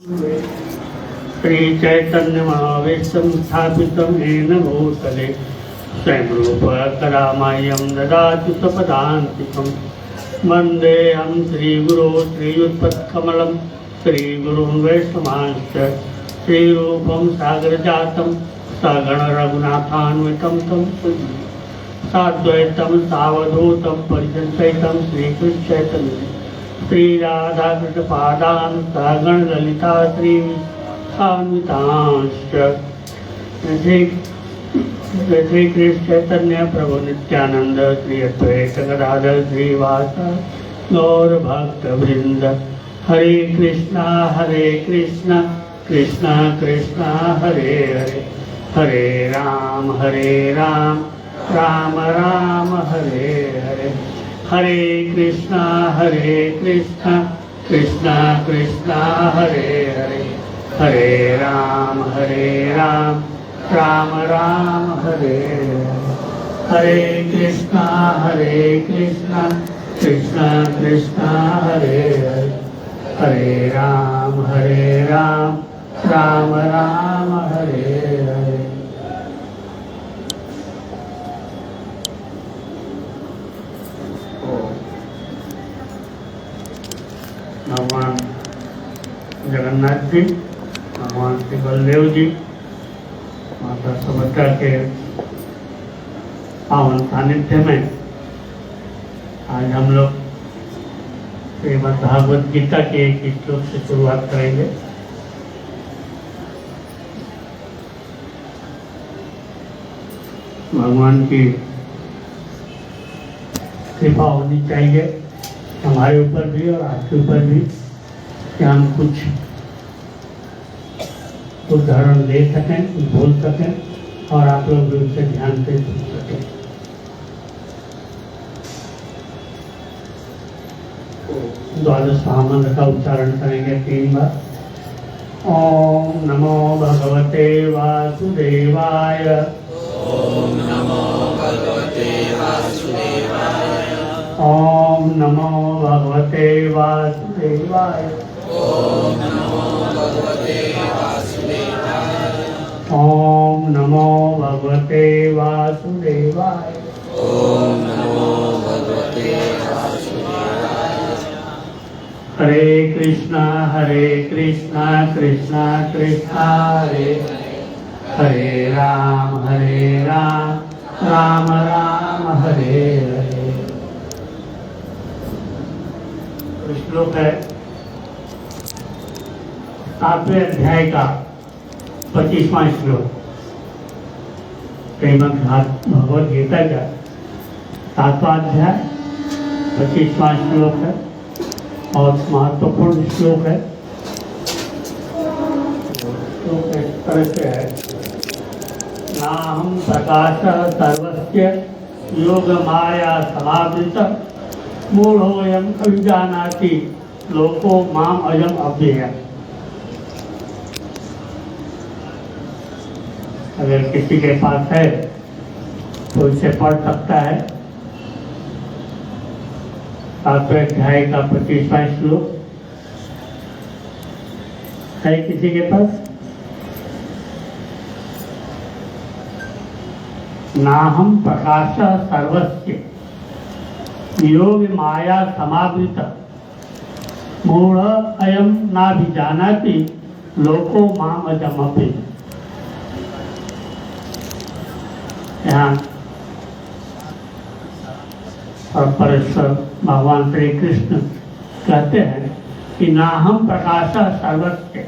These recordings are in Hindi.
श्री चैतन्य महाविष्णु स्थापितं येन भूतले स्वयं रूप करामह्यं ददातु स्वपदान्तिकं वन्देऽहं श्रीगुरो श्रीयुत्पत्कमलं श्रीगुरुं वैष्णवांश्च श्रीरूपं सागरजातं सगणरघुनाथान्वितं तं साद्वैतं सावधूतं परिजनसहितं श्रीकृष्णचैतन्यं श्री राधा कृष्ण पादान सागण ललिता श्री सान्वितांश्च श्री कृष्ण चैतन्य प्रभु नित्यानंद श्री अद्वैत गदाधर श्रीवास गौर भक्त वृंद हरे कृष्णा कृष्णा कृष्णा हरे हरे हरे राम राम राम हरे हरे हरे कृष्णा कृष्णा कृष्णा हरे हरे हरे राम राम राम हरे हरे कृष्णा कृष्णा कृष्णा हरे हरे हरे राम राम राम हरे हरे। भगवान जगन्नाथ जी, भगवान श्री बलदेव जी, माता सुभद्रा के पावन सानिध्य में आज हम लोग श्रीमद् भागवत गीता के एक श्लोक से शुरुआत करेंगे। भगवान की कृपा होनी चाहिए हमारे ऊपर भी और आपके ऊपर भी कि हम कुछ उदाहरण दे सकें, कुछ बोल सकें और आप लोग भी उससे ध्यान से सुन सकें। द्वादश महामंत्र का उच्चारण करेंगे 3 बार। ओम नमो भगवते वासुदेवाय। ओम नमो भगवते वासुदेवाय। ओम नमो भगवते वासुदेवाय। ओम नमो भगवते वासुदेवाय। ओम नमो भगवते वासुदेवाय। ओम नमो भगवते वासुदेवाय। हरे कृष्णा कृष्णा कृष्णा हरे हरे राम राम राम हरे हरे। श्लोक है 7वें अध्याय का 25वां श्लोक। श्रीमद् भगवद गीता का 7वां अध्याय 25वां श्लोक है और महत्वपूर्ण श्लोक है। श्लोक इस तरह से है, नाहं प्रकाशः सर्वस्य योग माया समावृतः मूढ़ोऽयम् अभिजानाति लोको माम अयम् अव्ययः। अगर किसी के पास है तो इसे पढ़ सकता है। 7वें अध्याय का 25वां श्लोक है किसी के पास? नाहं प्रकाशः सर्वस्य योग माया समावृत मूढ़ अयम नाभिजानाति लोको माम अजमपि। यहाँ परमेश्वर भगवान श्री कृष्ण कहते हैं कि नाहं प्रकाशः सर्वस्य,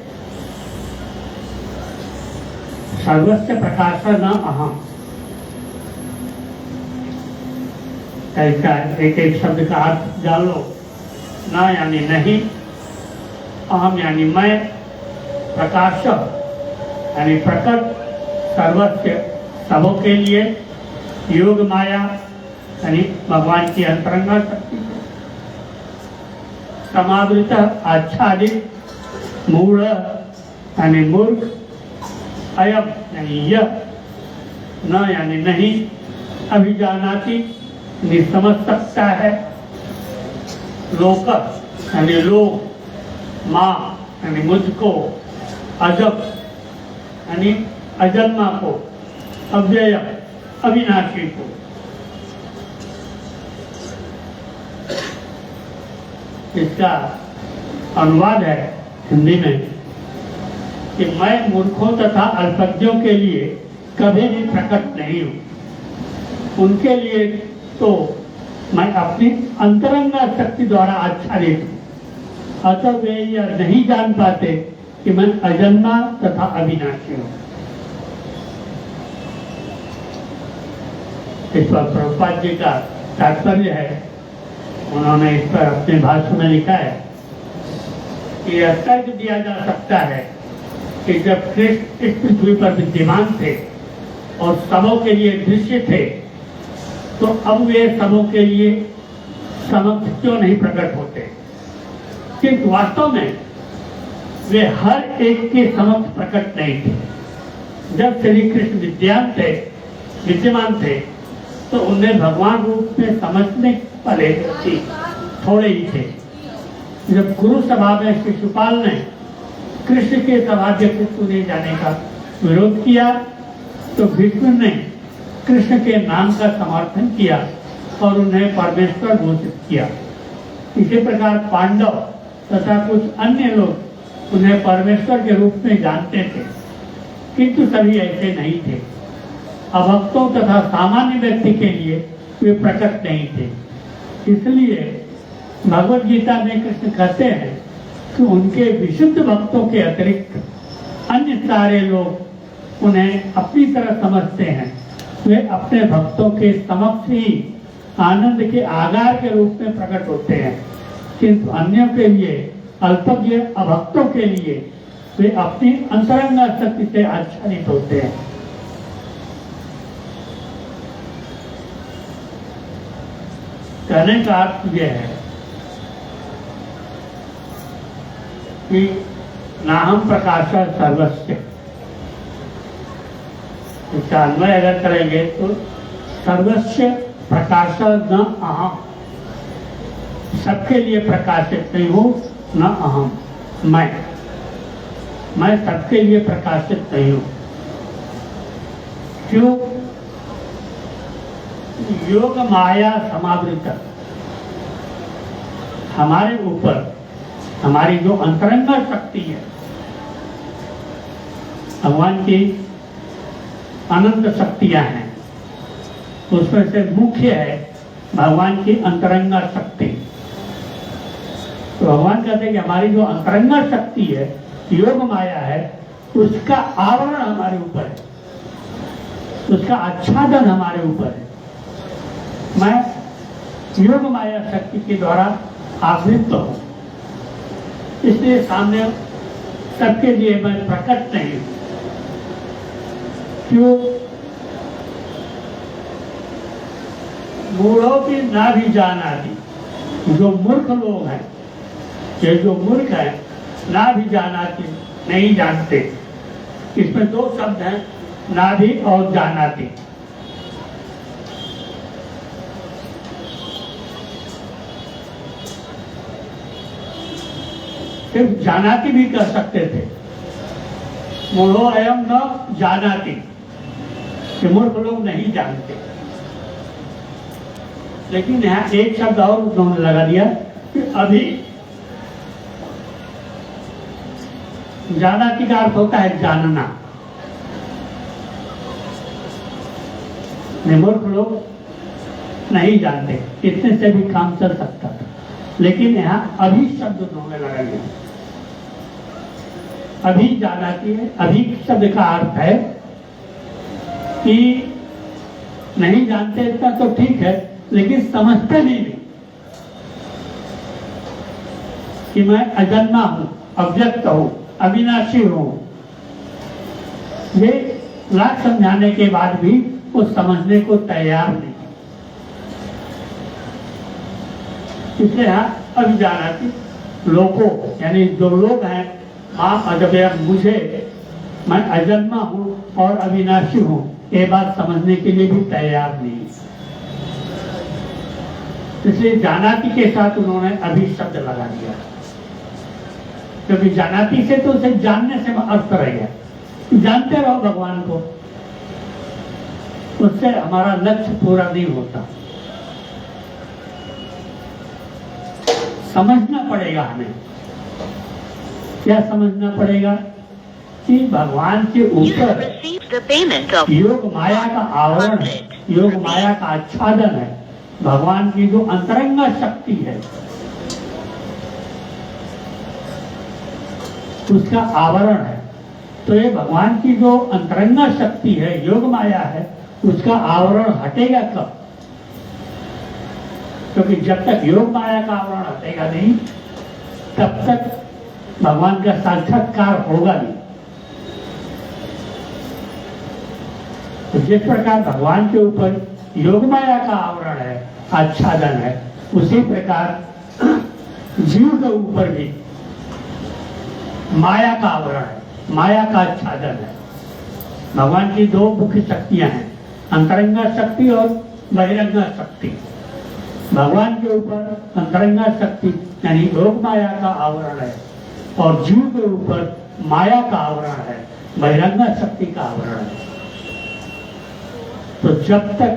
सर्वस्य प्रकाशः न अहम। ऐसा एक एक शब्द का अर्थ जान लो। न यानी नहीं, अहम यानी मैं, प्रकाश यानी प्रकट, सर्वस्य सबों के लिए, योग माया यानी भगवान की अंतरंगा शक्ति, समावृत आच्छादित, मूढ़ यानी मूर्ख, अयम यानी यह, न यानी नहीं, अभिजानाति समझ सकता है, लोक यानी लोग, माँ यानी मुझको, अजब यानी अजन्मा को, अव्यय अविनाशी को। इसका अनुवाद है हिंदी में कि मैं मूर्खों तथा अल्पज्ञों के लिए कभी भी प्रकट नहीं हूँ। उनके लिए तो मैं अपनी अंतरंगा शक्ति द्वारा आच्छादित हूँ, अतः वे यह नहीं जान पाते कि मैं अजन्मा तथा अविनाशी हूँ। इस पर प्रभुपाद जी का तात्पर्य है, उन्होंने इस पर अपने भाषण में लिखा है कि यह तर्क दिया जा सकता है कि जब कृष्ण इस पृथ्वी पर विद्यमान थे और सबों के लिए दृश्य थे, तो अब वे सबों के लिए समक्ष क्यों नहीं प्रकट होते, किंतु वास्तव में वे हर एक के समक्ष प्रकट नहीं थे। जब श्री कृष्ण विद्यमान थे तो उन्हें भगवान रूप में समझने वाले व्यक्ति थोड़े ही थे। जब गुरु सभा में शिशुपाल ने कृष्ण के सभाध्यक्ष चुने जाने का विरोध किया तो भीष्म ने कृष्ण के नाम का समर्थन किया और उन्हें परमेश्वर घोषित किया। इसी प्रकार पांडव तथा कुछ अन्य लोग उन्हें परमेश्वर के रूप में जानते थे, किंतु सभी ऐसे नहीं थे। अभक्तों तथा सामान्य व्यक्ति के लिए वे प्रकट नहीं थे। इसलिए भगवद गीता में कृष्ण कहते हैं कि उनके विशुद्ध भक्तों के अतिरिक्त अन्य सारे लोग उन्हें अपनी तरह समझते हैं। वे अपने भक्तों के समक्ष ही आनंद के आगार के रूप में प्रकट होते हैं, किंतु अन्यों के लिए, अल्पज्ञ अभक्तों के लिए वे अपनी अंतरंगा शक्ति से आच्छादित होते हैं। कहने का अर्थ यह है कि नाहम प्रकाश सर्वस्व, इसका अन्वय अगर करेंगे तो सर्वस्व प्रकाश न अहम, सबके लिए प्रकाशित नहीं हूँ, न अहम मैं सबके लिए प्रकाशित नहीं हूँ। क्यों? योग माया समावृत, हमारे ऊपर हमारी जो अंतरंगा शक्ति है, भगवान की अनंत शक्तियां हैं, उसमें से मुख्य है भगवान की अंतरंगा शक्ति। तो भगवान कहते हैं कि हमारी जो अंतरंगा शक्ति है, योग माया है, उसका आवरण हमारे ऊपर है, उसका आच्छादन हमारे ऊपर है। मैं योग माया शक्ति के द्वारा आवृत हूँ, इसलिए सामने सबके लिए मैं प्रकट नहीं हूँ। क्यों? मूढ़ों की ना भी जाना थी, जो मूर्ख लोग हैं, ये जो मूर्ख है ना भी जाना थी, नहीं जानते। इसमें दो शब्द हैं, ना भी और जाना थी। सिर्फ जानाति भी कर सकते थे, मूढ़ो एवं न जानाति, कि मूर्ख लोग नहीं जानते। लेकिन यहाँ एक शब्द और उन्होंने लगा दिया कि अभी। जानाति का अर्थ होता है जानना। मूर्ख लोग नहीं जानते, इतने से भी काम चल सकता था, लेकिन यहाँ अभी शब्द उन्होंने लगा दिया। अभी जानाती है, अभी शब्द का अर्थ है कि नहीं जानते इतना तो ठीक है, लेकिन समझते नहीं कि मैं अजन्मा हूं, अव्यक्त हूं, अविनाशी हूं। ये लाख समझाने के बाद भी वो समझने को तैयार नहीं। इसलिए अभी जानाती लोगों, यानी जो लोग हैं, मां अजब मुझे, मैं अजन्मा हूं और अविनाशी हूं, ये बात समझने के लिए भी तैयार नहीं। इसलिए जानाती के साथ उन्होंने अभी शब्द लगा दिया। क्योंकि जानाती से तो उसे जानने से अर्थ रह गया। जानते रहो भगवान को, उससे हमारा लक्ष्य पूरा नहीं होता। समझना पड़ेगा हमें। क्या समझना पड़ेगा? कि भगवान के ऊपर योग माया का आवरण है, योग माया का आच्छादन है, भगवान की जो अंतरंग शक्ति है उसका आवरण है। तो ये भगवान की जो अंतरंग शक्ति है, योग माया है, उसका आवरण हटेगा कब? क्योंकि जब तक योग माया का आवरण हटेगा नहीं तब तक भगवान का साक्षात्कार होगा नहीं। तो जिस प्रकार भगवान के ऊपर योग माया का आवरण है, आच्छादन है, उसी प्रकार जीव के ऊपर भी माया का आवरण है, माया का आच्छादन है। भगवान की दो मुख्य शक्तियां हैं, अंतरंग शक्ति और बहिरंग शक्ति। भगवान के ऊपर अंतरंग शक्ति यानी योग माया का आवरण है और जीव के ऊपर माया का आवरण है, बहिरंग शक्ति का आवरण है। तो जब तक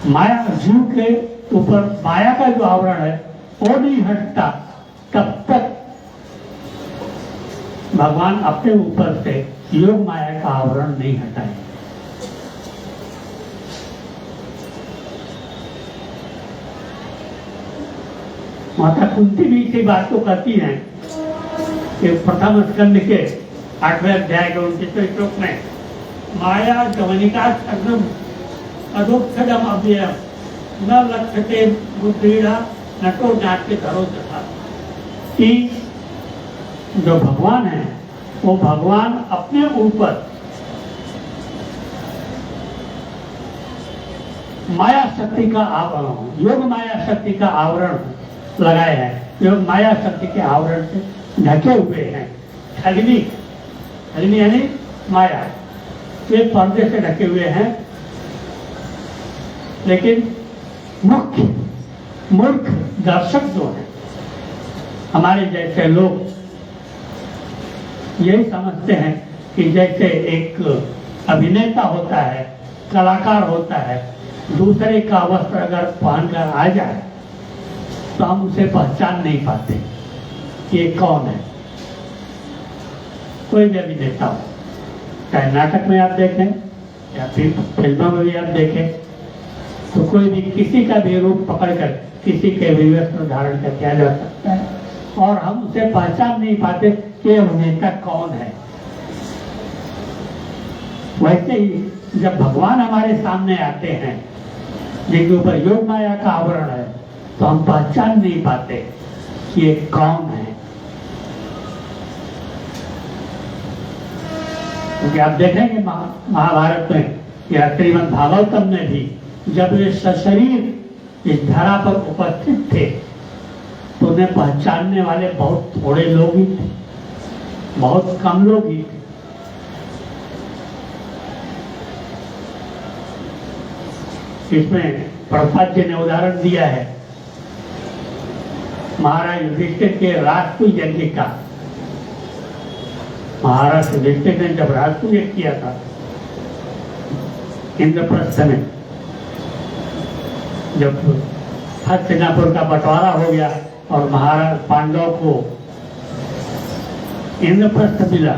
माया जीव के ऊपर माया का जो आवरण है वो नहीं हटता तब तक भगवान अपने ऊपर से योग माया का आवरण नहीं हटाए। माता कुंती भी इसी बात को कहती हैं कि प्रथम स्कंद के 8वें अध्याय के 29वें श्लोक में माया जवनिका सग्नम अधोक्षदम अव्ययम न लक्ष्यते बुद्धिड़ा नटो ज्ञाते धरो तथा। कि जो भगवान है वो भगवान अपने ऊपर माया शक्ति का आवरण, योग माया शक्ति का आवरण लगाए हैं। योग माया शक्ति के आवरण से ढके हुए हैं। अग्नि, अग्नि यानी माया के पर्दे से ढके हुए हैं। लेकिन मुख्य मूर्ख दर्शक जो है, हमारे जैसे लोग यही समझते हैं कि जैसे एक अभिनेता होता है, कलाकार होता है, दूसरे का वस्त्र अगर पहनकर आ जाए तो हम उसे पहचान नहीं पाते कि ये कौन है। कोई भी अभिनेता हो, चाहे नाटक में आप देखें या फिर फिल्मों में भी आप देखें, तो कोई भी किसी का भी रूप पकड़कर किसी के भी वस्त्र धारण कर किया जा सकता है और हम उसे पहचान नहीं पाते कि अभिनेता कौन है। वैसे ही जब भगवान हमारे सामने आते हैं जिनके ऊपर योग माया का आवरण है तो हम पहचान नहीं पाते कि ये कौन है। क्योंकि आप देखेंगे महाभारत में या श्रीमद् भागवतम में भी जब वे सशरीर इस धरा पर उपस्थित थे तो उन्हें पहचानने वाले बहुत थोड़े लोग ही थे, बहुत कम लोग ही थे। इसमें प्रभुपाद जी ने उदाहरण दिया है महाराज युधिष्ठिर के राजसूय यज्ञ का। महाराज युधिष्ठिर ने जब राजसूय यज्ञ किया था इंद्रप्रस्थ में, जब हस्तिनापुर का बंटवारा हो गया और महाराज पांडव को इंद्रप्रस्थ मिला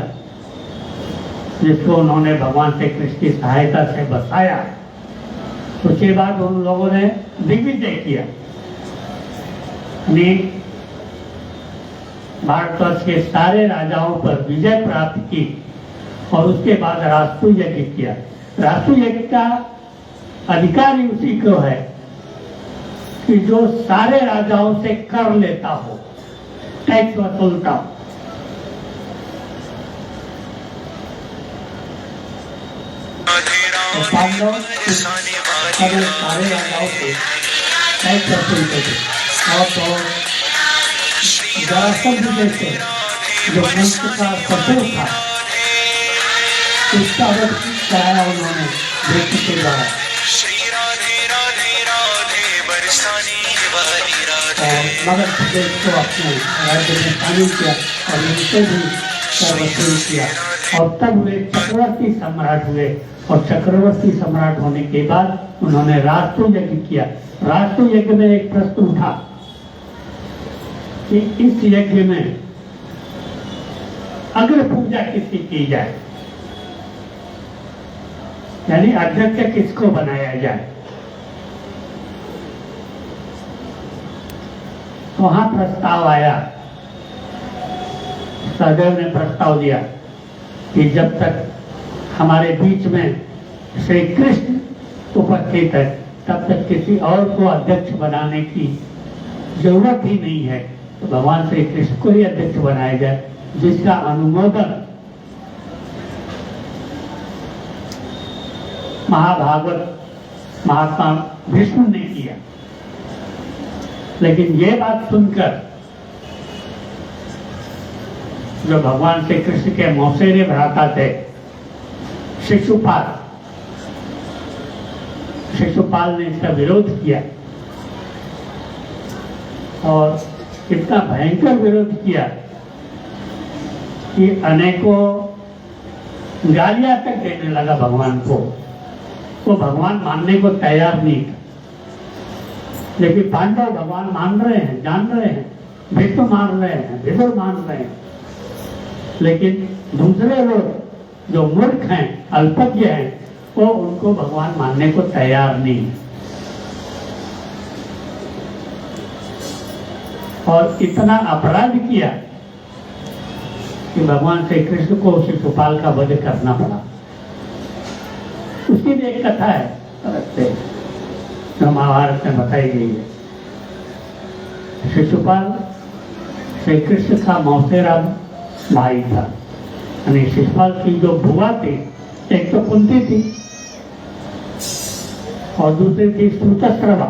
जिसको उन्होंने भगवान श्री कृष्ण की सहायता से बसाया, उसके बाद उन लोगों ने दिग्विजय किया, भारतवर्ष के सारे राजाओं पर विजय प्राप्त की और उसके बाद राजसूय यज्ञ किया। राजसूय यज्ञ का अधिकार ही उसी को है कि जो सारे राजाओं से कर लेता हो, टैक्स वसूलता हो। तो पांडव सारे राजाओं से टैक्स वसूलते थे और तो जरासंध जैसे जो वंश का ससुर था उसका वध कराया उन्होंने बेटी के द्वारा। और मगध प्रदेश को अपने राज्य में शामिल किया और उनसे भी सर्वस्व किया और तब वे चक्रवर्ती सम्राट हुए और चक्रवर्ती सम्राट होने के बाद उन्होंने राष्ट्र यज्ञ किया। राष्ट्र यज्ञ में एक प्रश्न उठा कि इस यज्ञ में अग्र पूजा किसकी की जाए, यानी अध्यक्ष किसको बनाया जाए। तो वहां प्रस्ताव आया, सहदेव ने प्रस्ताव दिया कि जब तक हमारे बीच में श्री कृष्ण उपस्थित है तब तक किसी और को अध्यक्ष बनाने की जरूरत ही नहीं है, तो भगवान श्री कृष्ण को ही अध्यक्ष बनाया जाए, जिसका अनुमोदन महाभागवत महात्मा विष्णु ने किया। लेकिन ये बात सुनकर जो भगवान श्री कृष्ण के मौसेरे भ्राता थे शिशुपाल ने इसका विरोध किया और इतना भयंकर विरोध किया कि अनेकों गालियां तक देने लगा भगवान को। वो भगवान मानने को तैयार नहीं था, लेकिन पांडव भगवान मान रहे हैं, जान रहे हैं, विष्णु मान रहे हैं, विदुर मान रहे हैं, लेकिन दूसरे लोग जो मूर्ख हैं, अल्पज्ञ हैं, वो उनको भगवान मानने को तैयार नहीं है। और इतना अपराध किया कि भगवान श्री कृष्ण को शिशुपाल का वध करना पड़ा। उसकी भी एक कथा है अलग से जो महाभारत में बताई गई है। शिशुपाल श्री कृष्ण का मौसेरा भाई था, यानी शिशुपाल की जो बुआ थी, एक तो कुंती थी और दूसरी थी श्रुतस्रवा।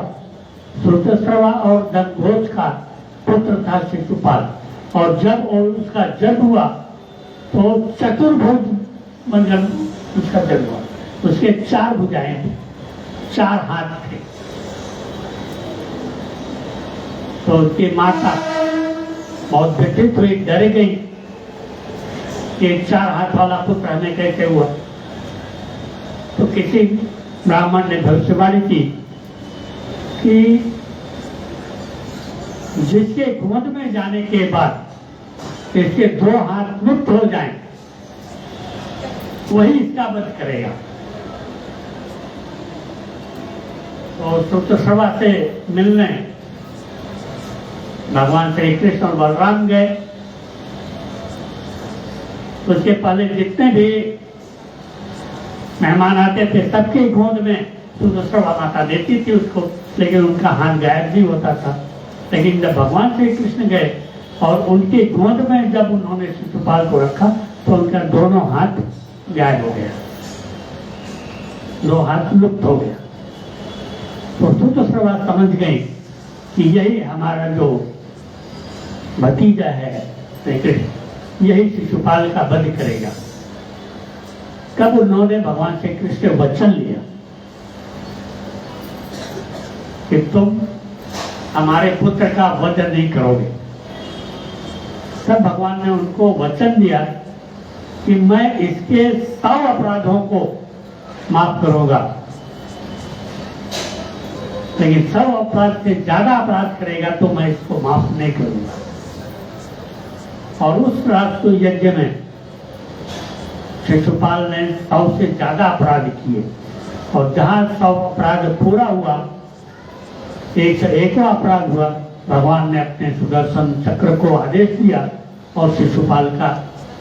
श्रुतस्रवा और दंभोज का पुत्र था शिशुपाल, और जब उसका जन्म हुआ तो चतुर्भुज बनकर उसका जन्म हुआ। उसके 4 भुजाएं थी, 4 हाथ थे। तो उसकी माता बहुत व्यथित हुई, डर गई कि 4 हाथ वाला पुत्र हमें कैसे हुआ। तो किसी ब्राह्मण ने भविष्यवाणी की कि जिसके गोद में जाने के बाद इसके 2 हाथ लुप्त हो जाएं, वही इसका वध करेगा। तो श्रुतस्रवा से मिलने भगवान श्री कृष्ण और बलराम गए। उसके पहले जितने भी मेहमान आते थे सबके गोद में श्रुतस्रवा माता देती थी उसको, लेकिन उनका हाथ गायब नहीं होता था। लेकिन जब भगवान श्री कृष्ण गए और उनके गोद में जब उन्होंने शिशुपाल को रखा तो उनका दोनों हाथ गायब हो गया, 2 हाथ लुप्त हो गया। तो श्रुतस्रवा समझ गई कि यही हमारा जो भतीजा है श्री कृष्ण, यही शिशुपाल का वध करेगा। कब उन्होंने भगवान श्री कृष्ण से वचन लिया कि तुम हमारे पुत्र का वध नहीं करोगे, तब भगवान ने उनको वचन दिया कि मैं इसके 100 अपराधों को माफ करूंगा, लेकिन 100 अपराध से ज्यादा अपराध करेगा तो मैं इसको माफ नहीं करूंगा। और उस राष्ट्र यज्ञ में शिशुपाल ने 100 से ज्यादा अपराध किए, और जहां 100 अपराध पूरा हुआ, 101वां अपराध हुआ, भगवान ने अपने सुदर्शन चक्र को आदेश दिया और शिशुपाल का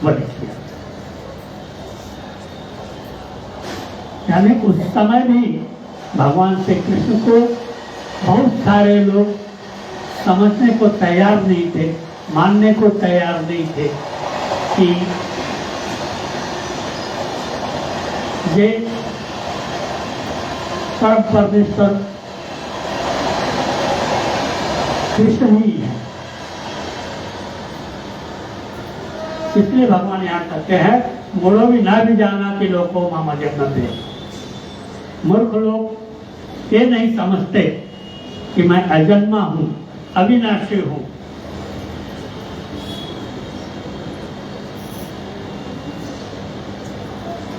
वध किया। यानी उस समय भी भगवान श्री कृष्ण को बहुत सारे लोग समझने को तैयार नहीं थे, मानने को तैयार नहीं थे कि ये परम परमेश्वर कृष्ण ही है। इसलिए भगवान यहाँ कहते हैं, मूढ़ो भी ना भी जाना कि लोगों मामा जगन्नाथ। मूर्ख लोग ये नहीं समझते कि मैं अजन्मा हूं, अविनाशी हूं।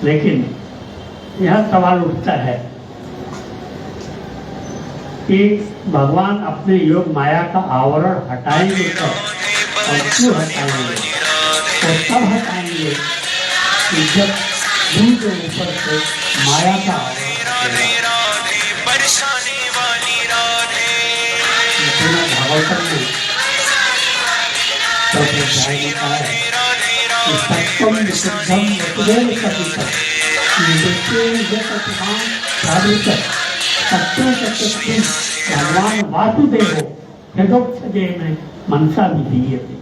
लेकिन यह सवाल उठता है कि भगवान अपने योग माया का आवरण हटाएंगे कब और क्यों हटाएंगे? तो तब हटाएंगे कि जब भूल के ऊपर से माया का आवरण हटेगा। भागवतम में प्रभुध्याय ने कहा है कि सत्यम विशुद्धम वसुदेव सतीतम भगवान वासुदेव यथोक्षजे में मनसा विधीयते।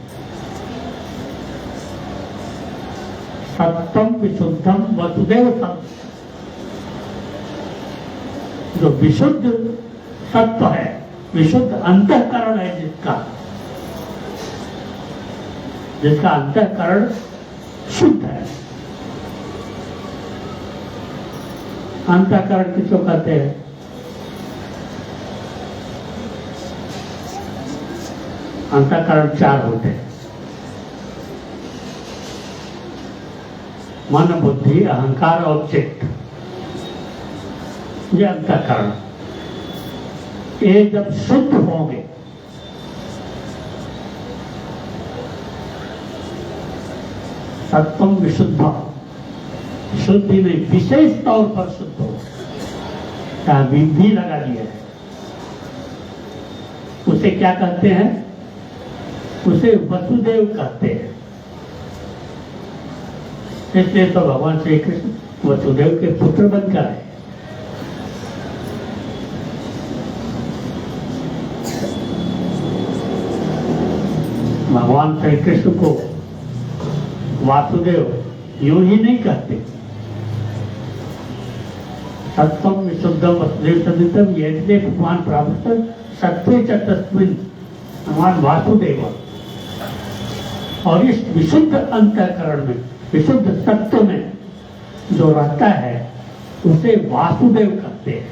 सत्यम विशुद्धम वसुदेव सत्य, जो विशुद्ध सत्व है, विशुद्ध अंतःकरण है, जिसका अंतःकरण शुद्ध है। अंतःकरण किसको कहते हैं? अंतःकरण चार होते हैं, मन, बुद्धि, अहंकार और चित्त। ये अंतःकरण, ये जब शुद्ध होंगे सत्वम विशुद्ध, शुद्धि में विशेष तौर पर शुद्ध हो, क्या विधि लगा दिया है। उसे क्या कहते हैं? उसे वसुदेव कहते हैं। इसलिए तो भगवान श्री कृष्ण वसुदेव के पुत्र बनकर आए। भगवान श्री कृष्ण को वासुदेव यूं ही नहीं कहते। सत्वम विशुद्धम वसुदेव सदितम, ये भगवान प्राप्त सत्वे च तस्मिन् भगवान वासुदेव। और इस विशुद्ध अंतःकरण में, विशुद्ध सत्व में जो रहता है उसे वासुदेव कहते हैं।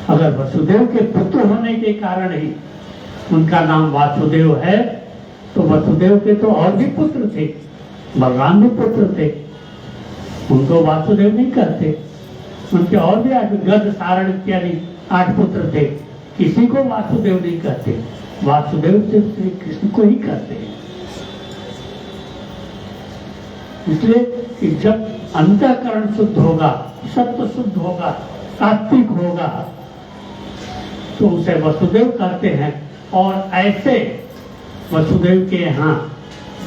अगर वसुदेव के पुत्र होने के कारण ही उनका नाम वासुदेव है, तो वसुदेव के तो और भी पुत्र थे, बलराम भी पुत्र थे, उनको वासुदेव नहीं कहते। उनके और भी गद, सारण इत्यादि 8 पुत्र थे, किसी को वासुदेव नहीं कहते। वासुदेव सिर्फ श्री कृष्ण को ही कहते हैं। इसलिए कि जब अंतःकरण शुद्ध होगा, सत्व शुद्ध होगा, सात्विक होगा, तो उसे वसुदेव कहते हैं। और ऐसे वसुदेव के यहाँ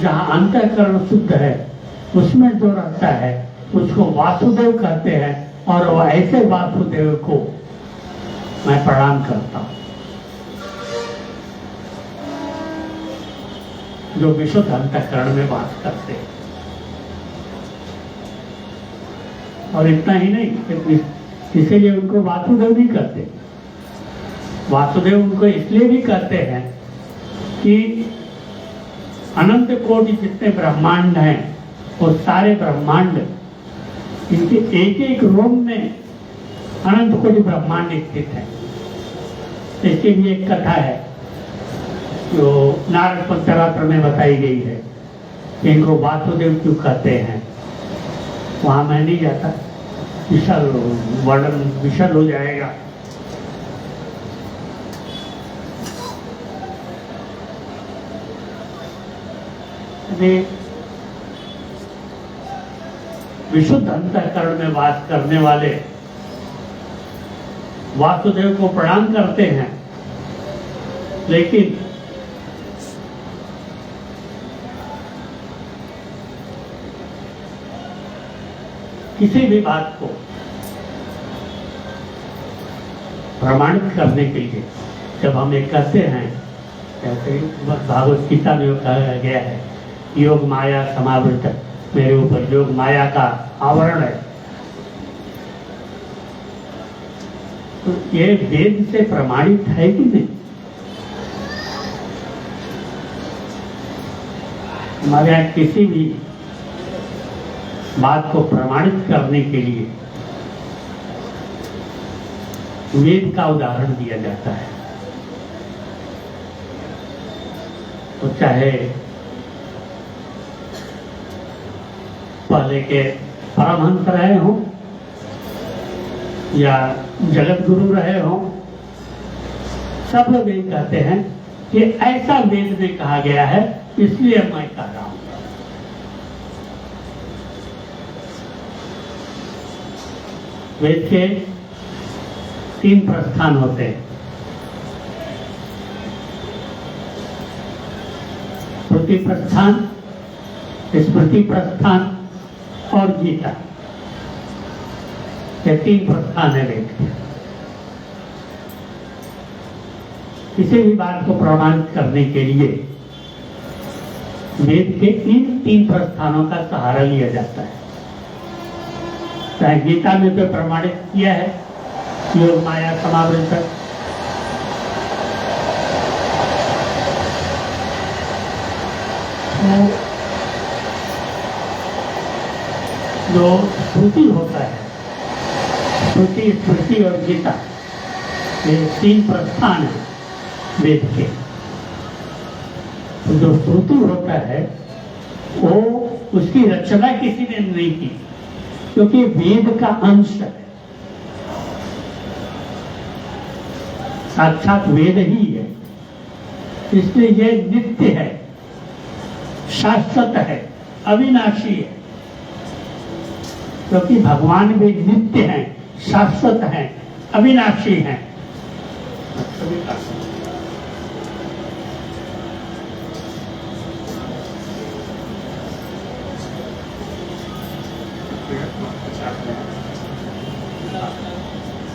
जहाँ अंतःकरण शुद्ध है, उसमें जो रहता है उसको वासुदेव कहते हैं। और वो ऐसे वासुदेव को मैं प्रणाम करता हूँ जो विशुद्ध अंतःकरण में वास करते हैं। और इतना ही नहीं, इसीलिए उनको वासुदेव नहीं कहते। वासुदेव उनको इसलिए भी कहते हैं कि अनंत कोटि जितने ब्रह्मांड हैं, वो सारे ब्रह्मांड, इनके एक एक रोम में अनंत कोटि ब्रह्मांड स्थित है। इसकी भी एक कथा है जो नारद पंचरात्र में बताई गई है कि इनको वासुदेव क्यों कहते हैं। वहां मैं नहीं जाता, विशाल वर्णन विशाल हो जाएगा। विशुद्ध अंतःकरण में वास करने वाले वासुदेव को प्रणाम करते हैं, लेकिन किसी भी बात को प्रमाणित करने के लिए जब हम ये कहते हैं, जैसे भागवत गीता में कहा गया है, योग माया समावृत, मेरे ऊपर योग माया का आवरण है, तो ये वेद से प्रमाणित है कि नहीं? हमारे यहाँ किसी भी बात को प्रमाणित करने के लिए वेद का उदाहरण दिया जाता है। तो चाहे पहले के परमहंस रहे हों या जगत गुरु रहे हों, सब लोग यही कहते हैं कि ऐसा वेद में कहा गया है, इसलिए मैं कह रहा हूं। वेद के 3 प्रस्थान होते हैं। श्रुति प्रस्थान, स्मृति प्रस्थान और गीता, ये 3 प्रस्थान है वेद के। किसी भी बात को प्रमाणित करने के लिए वेद के इन 3 प्रस्थानों का सहारा लिया जाता है। चाहे गीता में तो प्रमाणित किया है योग माया समावृत, तो जो श्रुति होता है, श्रुति स्मृति और गीता, ये 3 प्रस्थान है वेद के। तो जो श्रुति होता है वो उसकी रचना किसी ने नहीं की, क्योंकि वेद का अंश है, साक्षात वेद ही है, इसलिए ये नित्य है, शाश्वत है, अविनाशी है। क्योंकि भगवान भी नित्य हैं, शाश्वत हैं, अविनाशी हैं।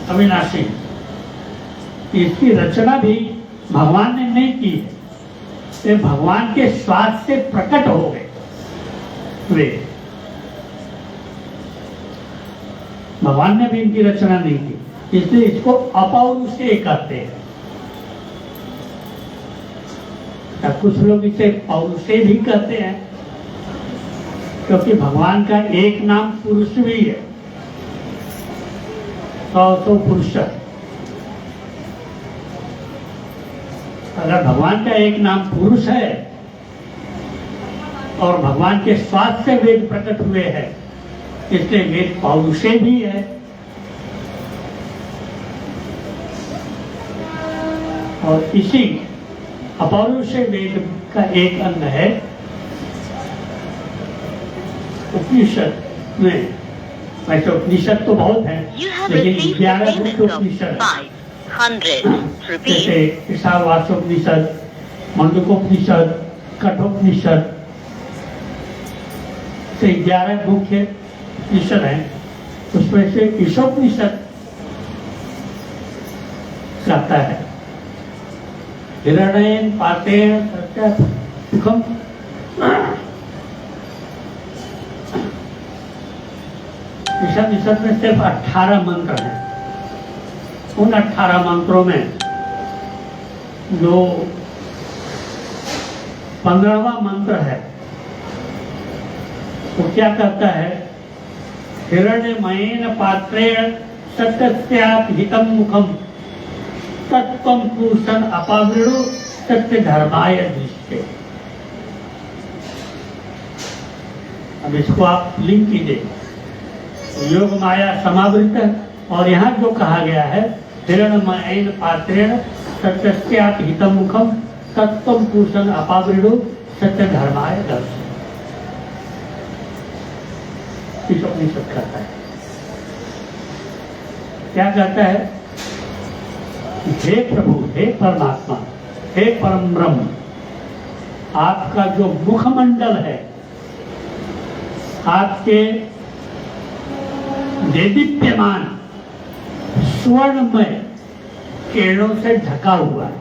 अविनाशी, इसकी रचना भी भगवान ने नहीं की है, ये भगवान के स्वाद से प्रकट हो गए वे। भगवान ने भी इनकी रचना नहीं की, इसलिए इसको अपौरुषेय कहते हैं। तब कुछ लोग इसे पौरुषेय भी कहते हैं, क्योंकि भगवान का एक नाम पुरुष भी है, 100 पुरुष। अगर भगवान का एक नाम पुरुष है और भगवान के स्वाद से वेद प्रकट हुए हैं, इसलिए वेद पौरुषेय भी है। और इसी अपौरुषेय वेद का एक अंग है उपनिषद में। वैसे उपनिषद तो बहुत है, लेकिन 11 मुख्य उपनिषद है, जैसे ईशावास्योपनिषद, मंडूकोपनिषद, कठोपनिषद, से 11 मुख्य उपनिषद हैं। उसमें से ईशोपनिषद कहता है हिरण्येन पातेन सुखम। ईशोपनिषद में सिर्फ 18 मंत्र हैं। उन 18 मंत्रों में जो 15वां मंत्र है वो क्या कहता है? हिरण्यमयेन पात्रेण सत्यस्यात् हितं मुखम तत्त्वं पुरुषं अपावृणु सत्य धर्माय दृष्टे। अब इसको आप लिंक कीजिए, योग माया समावृत, और यहाँ जो कहा गया है हिरण्यमयेन पात्रेण सत्यस्यात् हितं मुखम तत्त्वं पुरुषं अपावृणु सत्य धर्माय दृष्टे। उपनिषद कहता है, क्या कहता है? हे प्रभु, हे परमात्मा, हे परम ब्रह्म, आपका जो मुखमंडल है आपके देदीप्यमान स्वर्णमय किरणों से ढका हुआ है।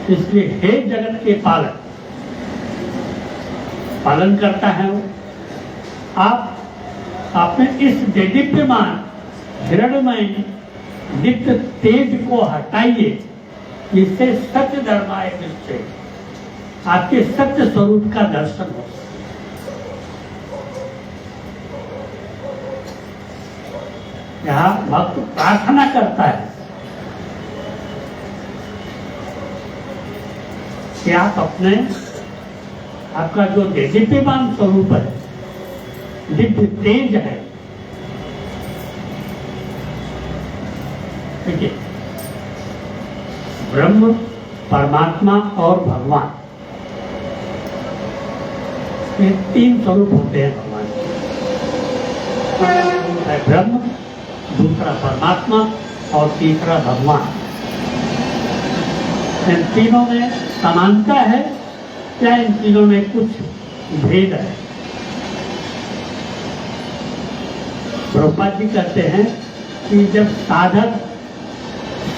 इसलिए हे जगत के पालक, पालन करता है वो। आपने इस देदीप्यमान हिरण्यमय दीप्त तेज को हटाइए, जिससे सत्य धर्माय दृष्टे, आपके सत्य स्वरूप का दर्शन हो। यहाँ भक्त प्रार्थना करता है कि आप अपने आपका जो देदीप्यमान स्वरूप है, दिव्य तेज है, ठीक है, ब्रह्म, परमात्मा और भगवान, ये तीन स्वरूप होते हैं भगवान के। है ब्रह्म, दूसरा परमात्मा और तीसरा भगवान। इन तीनों में समानता है या इन तीनों में कुछ भेद है? प्रभुपाद जी कहते हैं कि जब साधक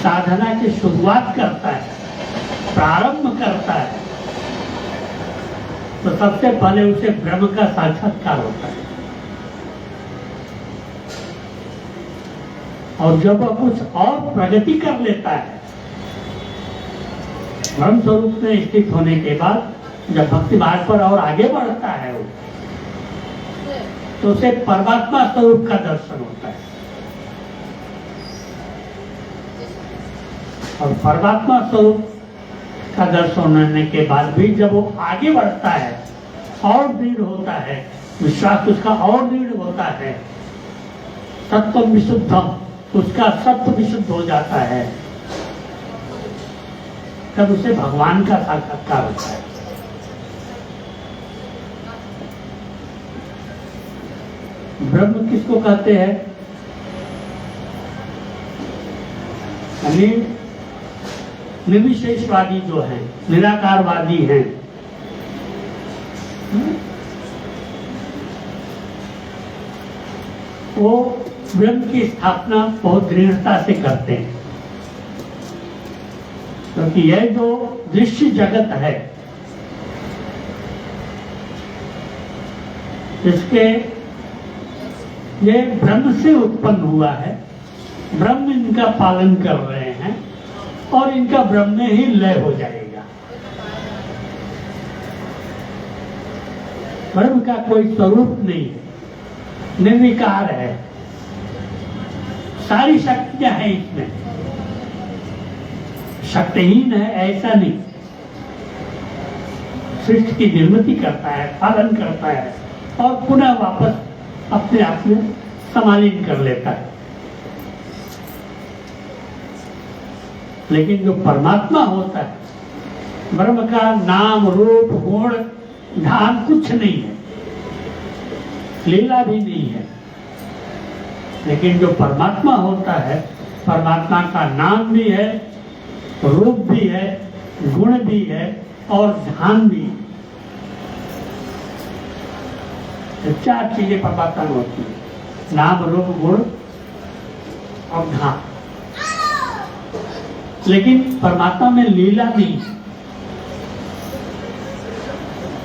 साधना की शुरुआत करता है, प्रारंभ करता है, तो सबसे पहले उसे ब्रह्म का साक्षात्कार होता है। और जब वह कुछ और प्रगति कर लेता है, ब्रह्म स्वरूप में स्थित होने के बाद जब भक्ति मार्ग पर और आगे बढ़ता है वो, तो उसे परमात्मा स्वरूप का दर्शन होता है। और परमात्मा स्वरूप का दर्शन होने के बाद भी जब वो आगे बढ़ता है और दृढ़ होता है, विश्वास उसका और दृढ़ होता है, सत्व विशुद्धम, उसका सत्व विशुद्ध हो जाता है, तब उसे भगवान का साक्षात्कार होता है। ब्रह्म किसको कहते हैं? यानी निर्विशेषवादी जो हैं, निराकारवादी हैं, वो ब्रह्म की स्थापना बहुत दृढ़ता से करते हैं, क्योंकि यह जो दृश्य जगत है, इसके ये ब्रह्म से उत्पन्न हुआ है, ब्रह्म इनका पालन कर रहे हैं और इनका ब्रह्म में ही लय हो जाएगा। ब्रह्म का कोई स्वरूप नहीं है, निर्विकार है, सारी शक्तियां हैं इसमें, शक्तिहीन है ऐसा नहीं, सृष्टि की निर्मिति करता है, पालन करता है और पुनः वापस अपने आप में समालीन कर लेता है। लेकिन जो परमात्मा होता है, ब्रह्म का नाम रूप गुण ध्यान कुछ नहीं है, लीला भी नहीं है, लेकिन जो परमात्मा होता है, परमात्मा का नाम भी है, रूप भी है, गुण भी है और ध्यान भी है। चार चीजें परमात्मा में होती है, नाम रूप गुण और ध्यान। लेकिन परमात्मा में लीला नहीं।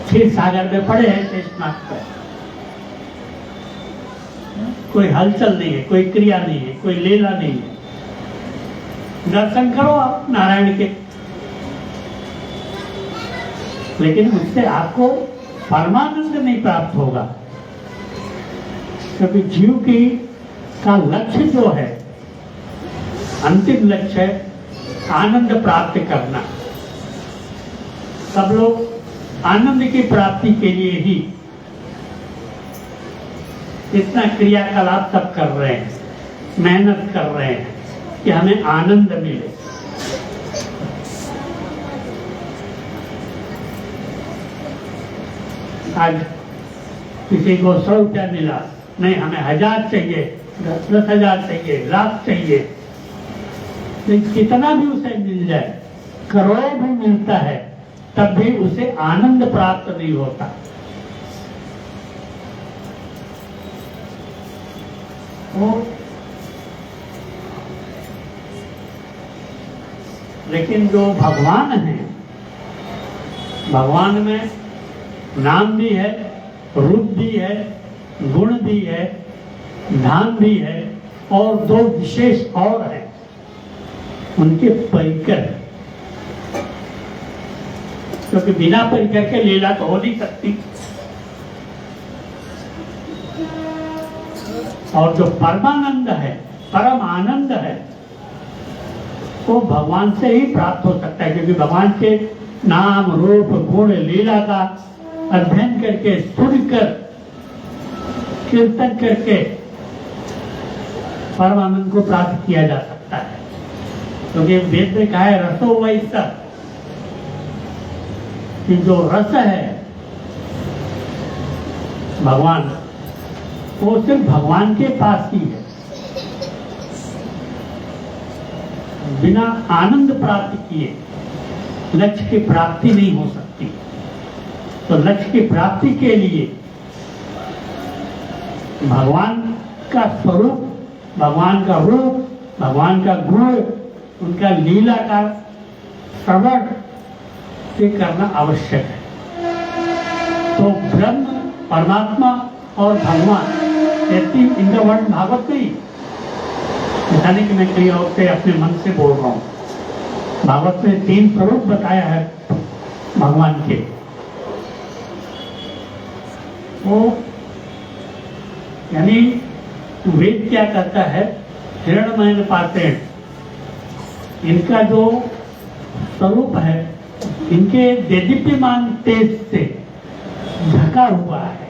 क्षीर सागर में पड़े हैं शेषनाग पर, कोई हलचल नहीं है, कोई क्रिया नहीं है, कोई लीला नहीं है। दर्शन करो आप नारायण के, लेकिन उससे आपको परमानंद नहीं प्राप्त होगा, क्योंकि जीव की का लक्ष्य जो है, अंतिम लक्ष्य है आनंद प्राप्त करना। सब लोग आनंद की प्राप्ति के लिए ही इतना क्रियाकलाप सब कर रहे हैं, मेहनत कर रहे हैं कि हमें आनंद मिले। आज किसी को 100 रुपया मिला, नहीं हमें 1000 चाहिए, 10,000 चाहिए, लाख चाहिए, लेकिन कितना भी उसे मिल जाए, करोड़ों भी मिलता है, तब भी उसे आनंद प्राप्त नहीं होता। तो लेकिन जो भगवान है, भगवान में नाम भी है, रूप भी है, गुण भी है, ध्यान भी है और दो विशेष और है, उनके परिकर। क्योंकि बिना परिकर के लीला तो हो नहीं सकती। और जो परमानंद है, परम आनंद है वो भगवान से ही प्राप्त हो सकता है, क्योंकि भगवान के नाम रूप गुण लीला का अध्ययन करके, सुनकर, कीर्तन करके परम आनंद को प्राप्त किया जा सकता है। क्योंकि वेद में कहा है रसो वैसा, कि जो रस है भगवान, वो सिर्फ भगवान के पास ही है। बिना आनंद प्राप्त किए लक्ष्य की प्राप्ति नहीं हो सकती। तो लक्ष्य की प्राप्ति के लिए भगवान का स्वरूप, भगवान का रूप, भगवान का गुण, उनका लीला का श्रवण ये करना आवश्यक है। तो ब्रह्म, परमात्मा और भगवान ये तीन, इनका वर्णन भागवत में ही, ऐसा नहीं कि मैं कहीं और से अपने मन से बोल रहा हूँ। भागवत में 3 स्वरूप बताया है भगवान के। वो यानी वेद क्या कहता है, हिरण्मय पात्रेण, इनका जो स्वरूप है, इनके देदीप्यमान तेज से ढका हुआ है।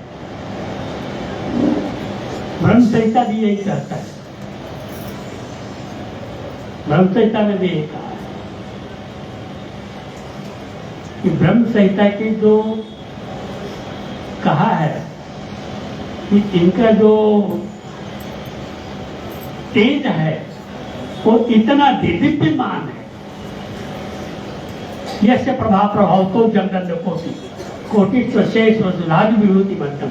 ब्रह्म संहिता भी यही कहता है, ब्रह्म संहिता में भी यही कहा है कि ब्रह्म संहिता की जो कहा है कि इनका जो तेज है वो इतना दिव्यमान है, यस्य प्रभा प्रभाव तो जगदंड कोटि स्वशेष राज विभूति बंधम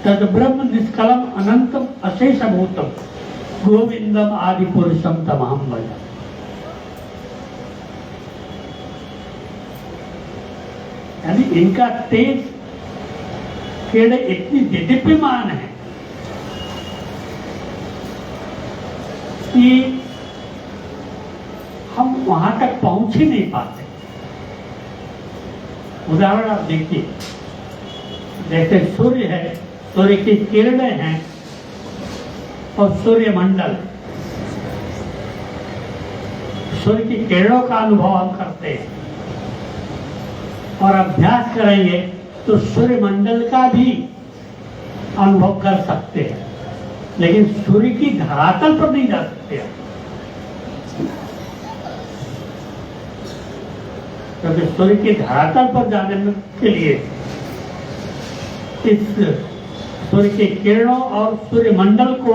तद ब्रह्म निष्कलम अनंतम अशेष भूतम गोविंदम आदि पुरुषम तमहम भजम। यानी इनका तेज केड़े इतनी दिव्यमान है कि हम वहां तक पहुंच ही नहीं पाते। उदाहरण आप देखिए, जैसे सूर्य है, सूर्य की किरणें हैं और सूर्य मंडल, सूर्य की किरणों का अनुभव हम करते हैं और अभ्यास करेंगे तो सूर्य मंडल का भी अनुभव कर सकते हैं, लेकिन सूर्य की धरातल पर नहीं जा सकते हैं। क्योंकि सूर्य की धरातल पर जाने के लिए इस सूर्य की किरणों और सूर्य मंडल को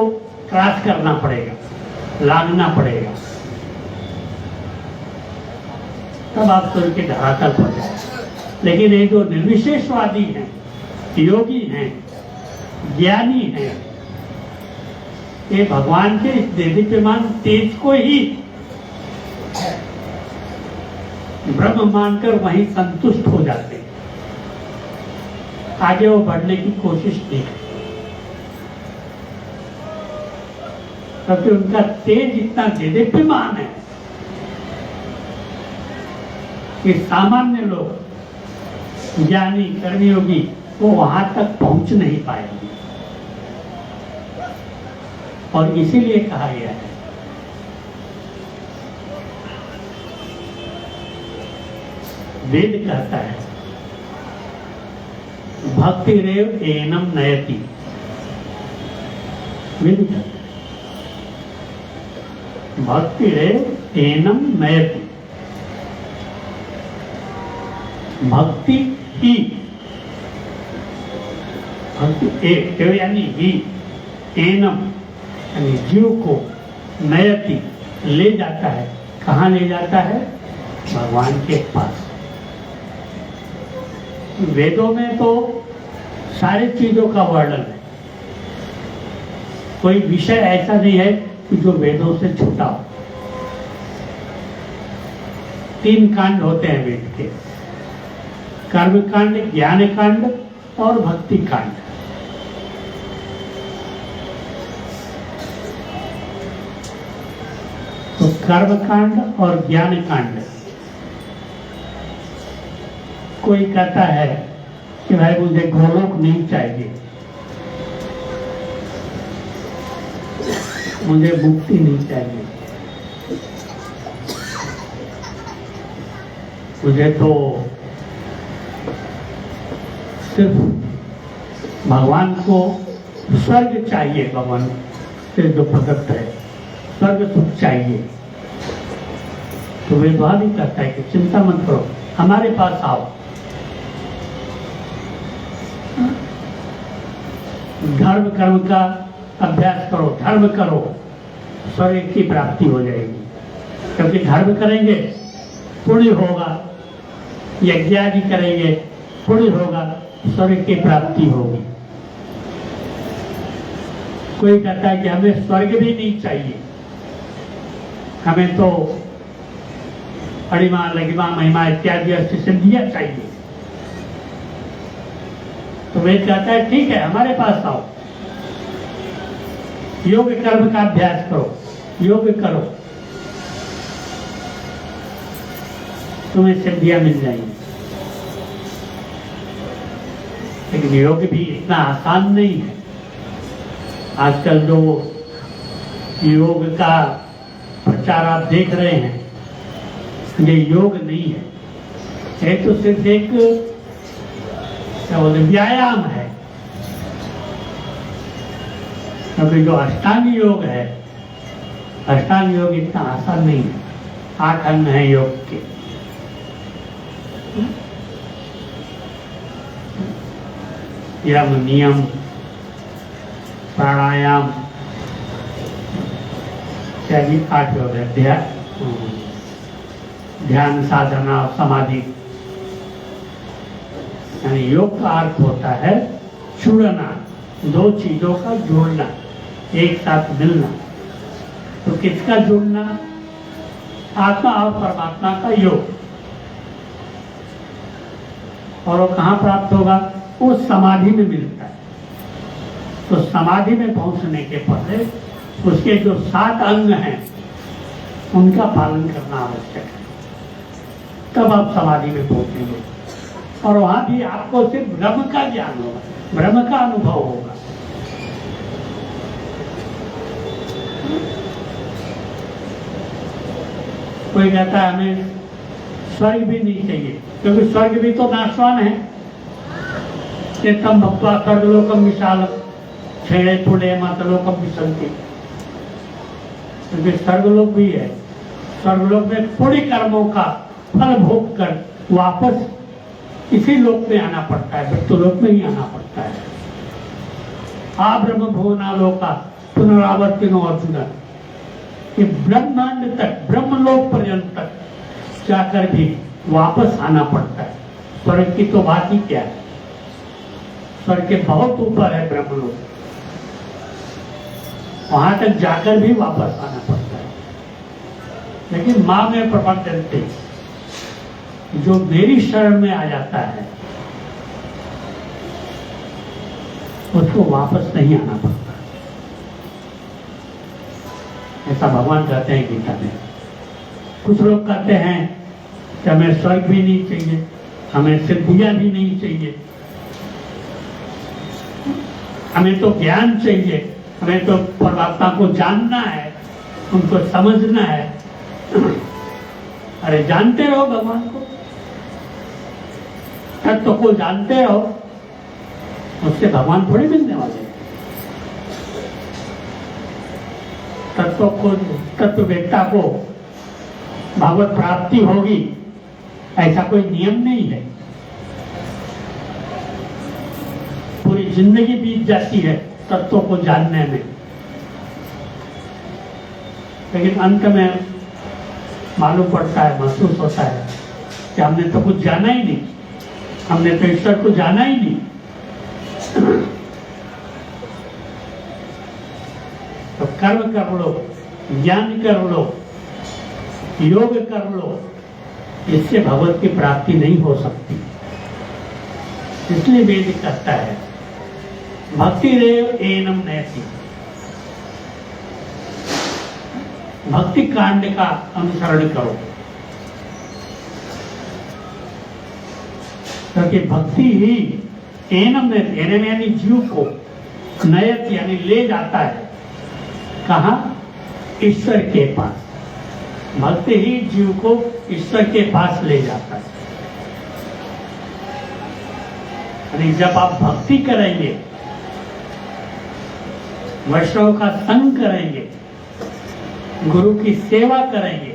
क्रॉस करना पड़ेगा, लांघना पड़ेगा, तब आप सूर्य की धरातल पर जाए। लेकिन ये जो निर्विशेषवादी हैं, योगी हैं, ज्ञानी हैं, ये भगवान के इस देदीप्यमान तेज को ही ब्रह्म मानकर वहीं संतुष्ट हो जाते हैं, आगे वो बढ़ने की कोशिश नहीं करते, क्योंकि उनका तेज इतना देदीप्यमान है कि सामान्य लोग, ज्ञानी कर्मयोगी, वो वहां तक पहुंच नहीं पाएंगे। और इसीलिए कहा गया है वेद कहता है भक्ति रेव एनम नयति। वेद कहता है भक्ति रेव एनम नयति, भक्ति ही, भक्ति यानी ही, एनम यानी जीव को, नयति ले जाता है। कहाँ ले जाता है? भगवान के पास। वेदों में तो सारी चीजों का वर्णन है, कोई विषय ऐसा नहीं है कि जो वेदों से छूटा हो। 3 कांड होते हैं वेद के, कर्म कांड, ज्ञान कांड और भक्ति कांड। तो कर्म कांड और ज्ञान कांड, कोई कहता है कि भाई मुझे गोलोक नहीं चाहिए, मुझे मुक्ति नहीं चाहिए, मुझे तो सिर्फ भगवान को स्वर्ग चाहिए, भगवान से जो प्रकट है स्वर्ग सुख चाहिए। तो वे दुआ भी करता है कि चिंता मत करो, हमारे पास आओ, धर्म कर्म का अभ्यास करो, धर्म करो, स्वर्ग की प्राप्ति हो जाएगी। क्योंकि धर्म करेंगे पुण्य होगा, यज्ञ आदि करेंगे पुण्य होगा, स्वर्ग की प्राप्ति होगी। कोई कहता है कि हमें स्वर्ग भी नहीं चाहिए, हमें तो अणिमा लघिमा महिमा इत्यादि सिद्धियां चाहिए। तो वे कहता है ठीक है हमारे पास आओ, योग कर्म का अभ्यास करो, योग करो, तुम्हें सिद्धियां मिल जाएंगी। लेकिन योग भी इतना आसान नहीं है। आजकल जो योग का प्रचार आप देख रहे हैं, ये योग नहीं है, ये तो सिर्फ एक क्या बोलते व्यायाम है। क्योंकि जो अष्टांग योग है, अष्टांग योग इतना आसान नहीं है। 8 अंग है योग के, यम नियम प्राणायाम इत्यादि 8 योग है। ध्यान साधना समाधि, यानी योग का अर्थ होता है जुड़ना, 2 चीजों का जोड़ना, एक साथ मिलना। तो किसका जुड़ना? आत्मा और परमात्मा का योग। और वो कहाँ प्राप्त होगा? उस समाधि में मिलता है। तो समाधि में पहुंचने के पहले उसके जो 7 अंग हैं उनका पालन करना आवश्यक है, तब आप समाधि में पहुंचेंगे। और वहां भी आपको सिर्फ ब्रह्म का ज्ञान होगा, ब्रह्म का अनुभव होगा। कोई कहता है हमें स्वर्ग भी नहीं चाहिए, क्योंकि स्वर्ग भी तो नाशवान है। चेतम भक्त्वा स्वर्गलोकम विशालम क्षणे पुणे मतलोकम विसंति। क्योंकि स्वर्गलोक भी है, स्वर्गलोक में पुण्य कर्मों का फल भोग कर वापस इसी लोक में आना पड़ता है, मृत्युलोक में ही आना पड़ता है। आ ब्रह्म भुवना लोका पुनरावर्तिनो अर्जुन, कि ब्रह्मांड तक, ब्रह्मलोक पर्यंत तक जाकर भी वापस आना पड़ता है। स्वर्ग की तो बात ही क्या है, स्वर्ग के बहुत ऊपर है ब्रह्मलोक, वहां तक जाकर भी वापस आना पड़ता है। लेकिन मां में प्रपंचन्ते, जो मेरी शरण में आ जाता है उसको वापस नहीं आना पड़ता। ऐसा भगवान कहते हैं गीता में। कुछ लोग कहते हैं कि हमें स्वर्ग भी नहीं चाहिए, हमें सिद्धियां भी नहीं चाहिए, हमें तो ज्ञान चाहिए, हमें तो परमात्मा को जानना है, उनको समझना है। अरे जानते रहो भगवान को, तत्व को जानते रहो, उससे भगवान थोड़ी मिलने वाले। तत्व को, तत्ववेत्ता को भगवत प्राप्ति होगी ऐसा कोई नियम नहीं है। पूरी जिंदगी बीत जाती है तत्व को जानने में, लेकिन अंत में मालूम पड़ता है, महसूस होता है कि हमने तो कुछ जाना ही नहीं, हमने तो ईश्वर को जाना ही नहीं। तो कर्म कर लो, ज्ञान कर लो, योग कर लो, इससे भगवत की प्राप्ति नहीं हो सकती। इसलिए वेद कहता है भक्ति रेव एनम नैति, भक्ति कांड का अनुसरण करो। क्योंकि भक्ति ही एनम नैति, एनम यानी जीव को, नयत यानी ले जाता है। कहाँ? ईश्वर के पास। भक्ति ही जीव को ईश्वर के पास ले जाता है। यानी जब आप भक्ति करेंगे, वैष्णव का संग करेंगे, गुरु की सेवा करेंगे,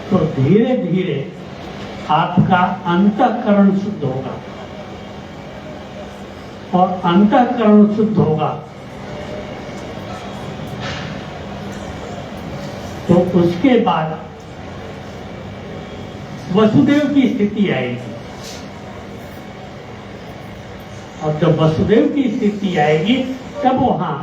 तो धीरे धीरे आपका अंतःकरण शुद्ध होगा, और अंतःकरण शुद्ध होगा तो उसके बाद वसुदेव की स्थिति आएगी। और जब वसुदेव की स्थिति आएगी तब वहां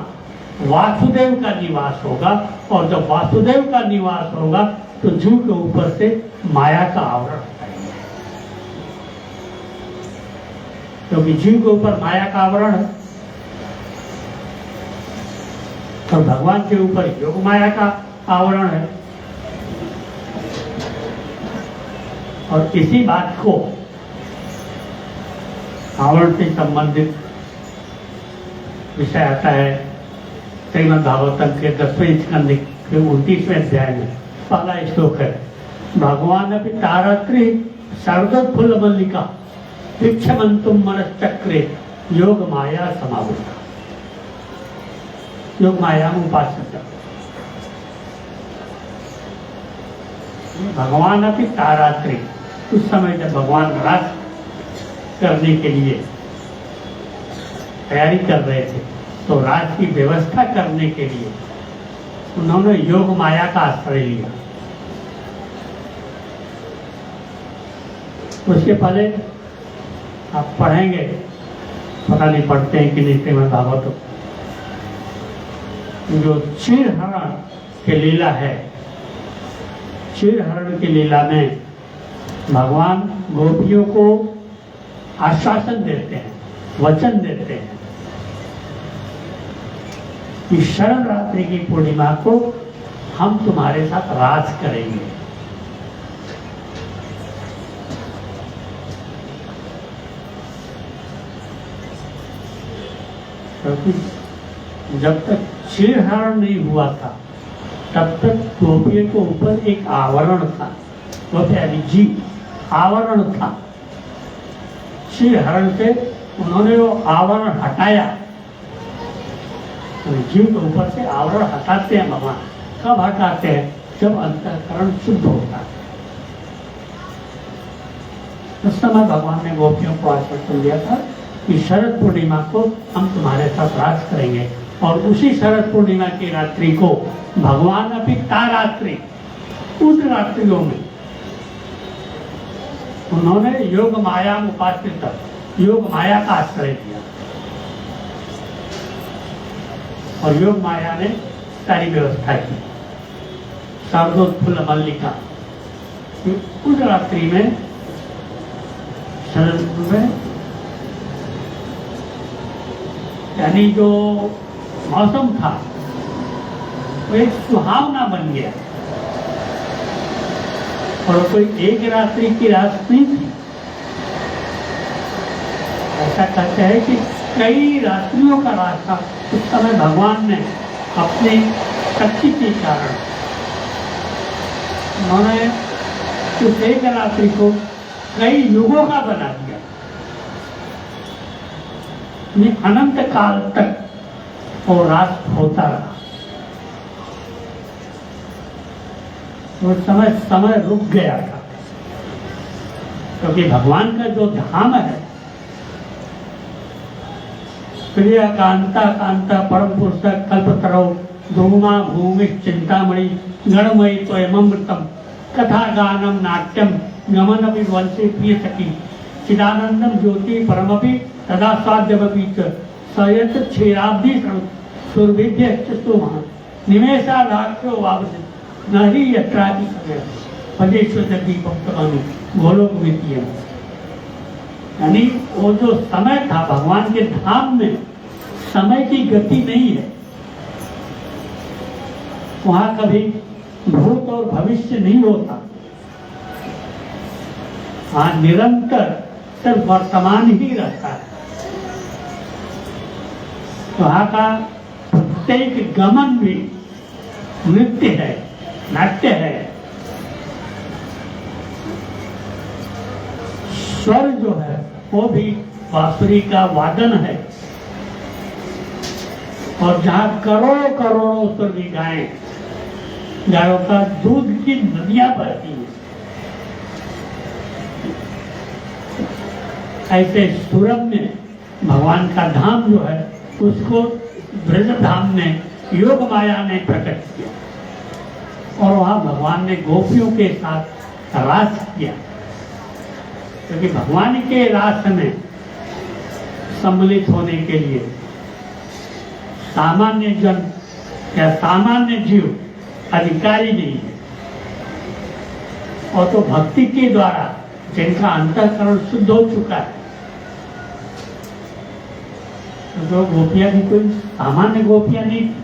वासुदेव का निवास होगा, और जब वासुदेव का निवास होगा तो जीव के ऊपर से माया का आवरण हटाएंगे, क्योंकि जीव के ऊपर माया का आवरण है और भगवान के ऊपर योग माया का आवरण है। और इसी बात को आवरण से संबंधित विषय आता है श्रीमद् भागवतम के 10वें स्कंद के 29वें अध्याय में। पहला श्लोक है, भगवान अपि तारात्रि शारदोत्फुल्ल मल्लिका भिक्षमंतुम मनश्चक्रे योग माया समावृता। योग माया उपासना। भगवान अपि तारात्रि, उस समय जब भगवान रास करने के लिए तैयारी कर रहे थे तो राज की व्यवस्था करने के लिए उन्होंने योग माया का आश्रय लिया। उसके पहले आप पढ़ेंगे, पता नहीं पढ़ते हैं कि नहीं श्रीमद् भागवत, जो क्षीरहरण की लीला है, क्षीरहरण की लीला में भगवान गोपियों को आश्वासन देते हैं, वचन देते हैं कि शरण रात्रि की पूर्णिमा को हम तुम्हारे साथ राज करेंगे। क्योंकि जब तक क्षीरहरण नहीं हुआ था तब तक गोपियों के ऊपर एक आवरण था, वो यानी जीव आवरण था। क्षीरहरण से उन्होंने वो आवरण हटाया। तो जीव के ऊपर से आवरण हटाते हैं भगवान। कब हटाते हैं? जब अंतःकरण शुद्ध होता है। उस समय भगवान ने गोपियों को आश्वासन दिया था कि शरद पूर्णिमा को हम तुम्हारे साथ राज करेंगे। और उसी शरद पूर्णिमा की रात्रि को भगवान अपनी तारात्रि, उस रात्रियों में उन्होंने योग माया उपासित, योग माया का आश्रय दिया और योग माया ने सारी व्यवस्था की। शारदोत्फुल्ल मल्लिका, उस रात्रि में शरद में यानी जो मौसम था वो एक सुहावना बन गया और कोई एक रात्रि की रात नहीं थी। ऐसा कहते हैं कि कई रात्रियों का रास्ता उस समय भगवान ने अपनी शक्ति के कारण उन्होंने उस एक रात्रि को कई युगों का बना दिया। ये अनंत काल तक वो रात होता रहा। उस समय रुक गया था क्योंकि भगवान का जो धाम है, प्रिय कांता कांता परम पुरुष कल्पतरौ धूमा भूमि चिंतामणि गणमयी त्वयमृतम कथा गानम नाट्यम गमनपि वंशे प्रिय सखी चिदानंदम ज्योति परमपि तदा स्वाद्यमपि च सयत क्षीराब्धि सुरभिद्य सुमः निमेषा राक्षो वावसित नहीं यत्रापि पदेश्वर दीपक गोलोक वित्तीय। यानी वो जो समय था भगवान के धाम में, समय की गति नहीं है। वहां कभी भूत और भविष्य नहीं होता। वहां निरंतर सिर्फ वर्तमान ही रहता है। वहां का प्रत्येक गमन भी नृत्य है, नाट्य है। स्वर जो है वो भी बांसुरी का वादन है। और जहां करोड़ों करोड़ों सुरभि गायें, गायों का दूध की नदियां बहती हैं, ऐसे सूरत में भगवान का धाम जो है उसको ब्रज धाम ने योग माया ने प्रकट किया और वहां भगवान ने गोपियों के साथ रास किया। क्योंकि भगवान के रास में सम्मिलित होने के लिए सामान्य जन या सामान्य जीव अधिकारी नहीं है। और तो भक्ति के द्वारा जिनका अंतःकरण शुद्ध हो चुका है, तो गोपियां भी कोई सामान्य गोपियां नहीं थी,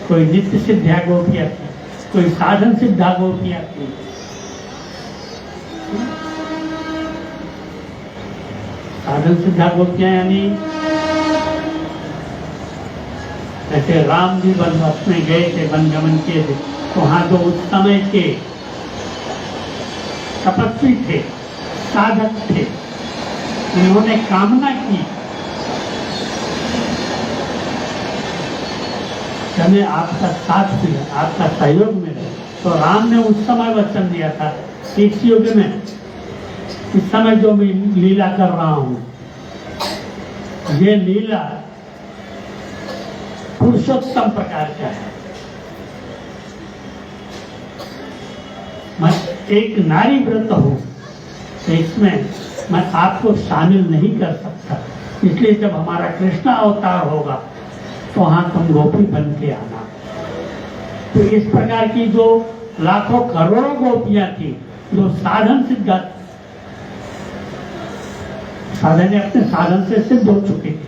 कोई नित्य सिद्धा गोपियां थी, कोई साधन सिद्धा गोपियां थी। साधन सिद्धा गोपियां यानी जैसे राम जी वनवास में गए थे, वनगमन किए थे, तो वहां जो उस समय के तपस्वी थे, साधक थे, उन्होंने कामना की हमें आपका साथ मिले, आपका सहयोग मिले। तो राम ने उस समय वचन दिया था, इस युग में, इस समय जो मैं लीला कर रहा हूं, ये लीला पुरुषोत्तम प्रकार का है। मैं एक नारी व्रत हूं, तो इसमें मैं आपको शामिल नहीं कर सकता। इसलिए जब हमारा कृष्ण अवतार होगा तो वहां तुम गोपी बन के आना। तो इस प्रकार की जो लाखों करोड़ों गोपियां थी, जो साधन सिद्ध साधन अपने साधन से सिद्ध हो चुकी थी,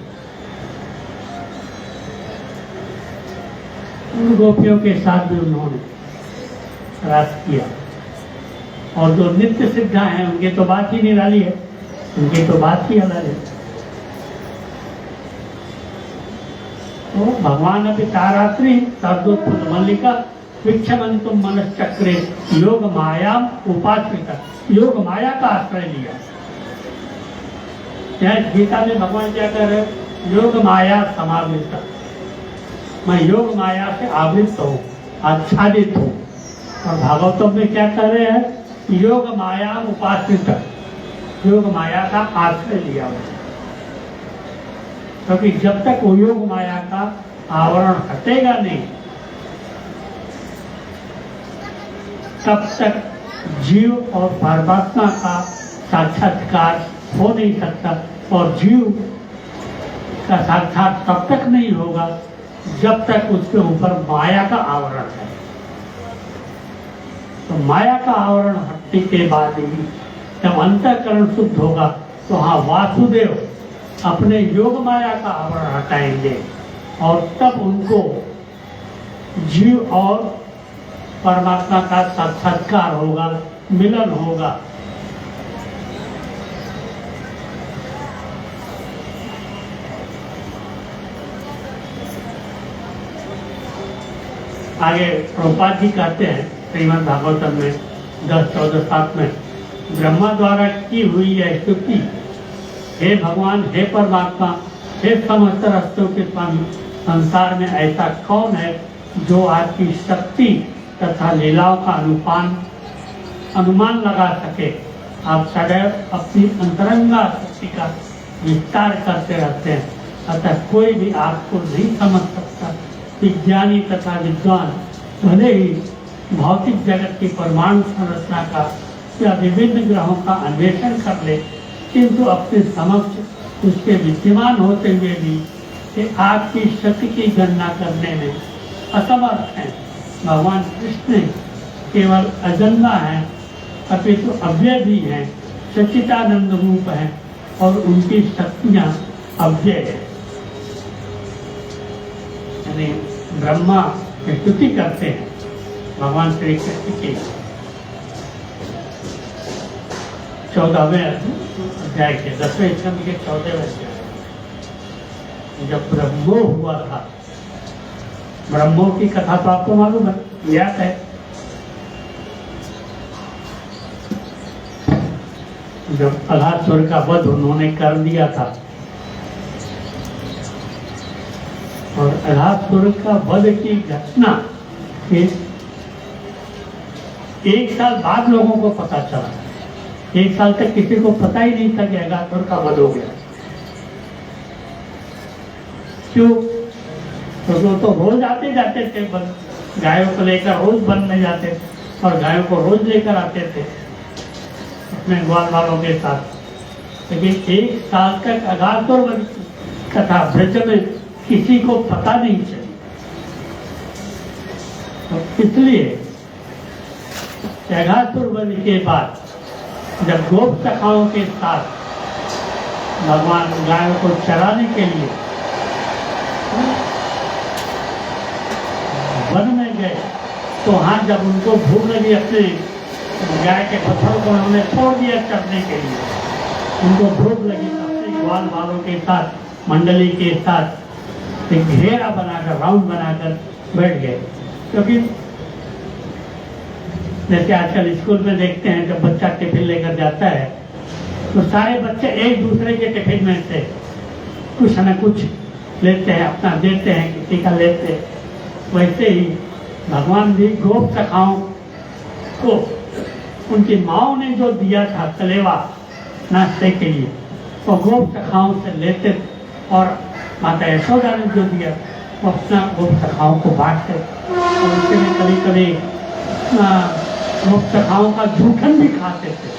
उन गोपियों के साथ भी उन्होंने रास किया। और जो नित्य सिद्धा हैं उनकी तो बात ही निराली है, उनकी तो बात ही अलग है। तो भगवान अभी तारात्रि सर्दोत्पुत मल्लिका विक्षमंतुम मनश्चक्रे योग मायाम उपाश्रिता, योग माया का आश्रय लिया। यहाँ गीता में भगवान क्या कह रहे हैं? योग माया समावृत, मैं योग माया से आवृत हूँ, आच्छादित हूँ। और भागवतम में क्या कर रहे हैं? योग माया उपाश्रित, योग माया का आश्रय लिया हुआ। क्योंकि जब तक वो योग माया का आवरण हटेगा नहीं, तब तक जीव और परमात्मा का साक्षात्कार हो नहीं सकता। और जीव का साक्षात तब तक नहीं होगा जब तक उसके ऊपर माया का आवरण है। तो माया का आवरण हटने के बाद ही जब अंतःकरण शुद्ध होगा तो हाँ, वासुदेव अपने योग माया का आवरण हटाएंगे और तब उनको जीव और परमात्मा का साक्षात्कार होगा, मिलन होगा। आगे प्रभुपाद जी कहते हैं श्रीमद् भागवतम में 10-14-7 में, ब्रह्मा द्वारा की हुई यह स्तुति, हे भगवान, हे परमात्मा, हे समस्त रस्तों के स्वामी, संसार में ऐसा कौन है जो आपकी शक्ति तथा लीलाओं का अनुमान लगा सके। आप सदैव अपनी अंतरंगा शक्ति का विस्तार करते रहते हैं, अतः कोई भी आपको नहीं समझ सकता। विज्ञानी तथा विद्वान भले ही भौतिक जगत की परमाणु संरचना का या विभिन्न ग्रहों का अन्वेषण कर ले, किंतु अपने समक्ष उसके विद्यमान होते हुए भी कि आपकी शक्ति की गणना करने में असमर्थ हैं। भगवान कृष्ण केवल अजन्मा है, अपितु अव्यय भी हैं, सच्चिदानंद रूप हैं और उनकी शक्तियाँ अव्यय है। यानी ब्रह्मा की स्तुति करते हैं भगवान श्री कृष्ण की 14वें अध्याय के 10वें स्कंद के 14वें अध्याय, जब ब्रह्मो हुआ था ब्रह्मों की कथा तो आपको मालूम है, ज्ञात है। जब अघासुर का वध उन्होंने कर दिया था और अघासुर का वध की घटना के 1 साल बाद लोगों को पता चला। 1 साल तक किसी को पता ही नहीं था कि अघासुर का वध हो गया। क्यों? तो रोज आते जाते थे, गायों को लेकर रोज वन में जाते थे और गायों को रोज लेकर आते थे अपने ग्वाल वालों के साथ। लेकिन 1 साल तक अघासुर वध कथा ब्रज में किसी को पता नहीं चली। तो इसलिए अघासुर वध के बाद जब गोप सखाओं के साथ भगवान गायों को चराने के लिए वन में गए, तो वहाँ जब उनको भूख लगी, अपने गाय के बछड़ों को उन्होंने छोड़ दिया चरने के लिए। उनको भूख लगी, अपने ग्वाल वालों के साथ, मंडली के साथ एक घेरा बनाकर, राउंड बनाकर बैठ गए। क्योंकि जैसे आजकल स्कूल में देखते हैं, जब बच्चा टिफिन लेकर जाता है तो सारे बच्चे एक दूसरे के टिफिन में से कुछ न कुछ लेते हैं, अपना देते हैं, किसी का लेते हैं। वैसे ही भगवान भी गोप सखाओं को उनकी माओ ने जो दिया था कलेवा नाश्ते के लिए, वो गोप सखाओं से लेते और माता यशोदा ने जो दिया वो अपना गोप सखाओं को बांटते। और उसके लिए कभी कभी गोप सखाओं का जूठन भी खाते थे।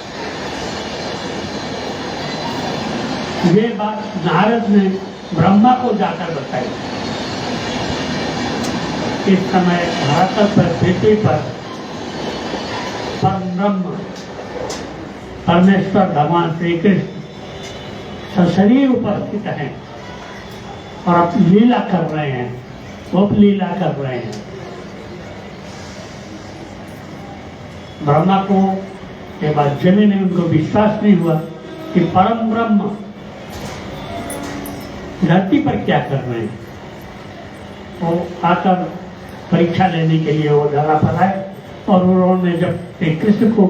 ये बात नारद ने ब्रह्मा को जाकर बताई। इस समय धरातल पर, पृथ्वी पर परम ब्रह्म परमेश्वर भगवान श्री कृष्ण सशरीर उपस्थित हैं और अब लीला कर रहे हैं, गोप लीला कर रहे हैं। ब्रह्मा को के बाद जने ने उनको विश्वास नहीं हुआ कि परम ब्रह्म धरती पर क्या कर रहे हैं। वो आकर परीक्षा लेने के लिए वो धरा पर आए और उन्होंने जब कृष्ण को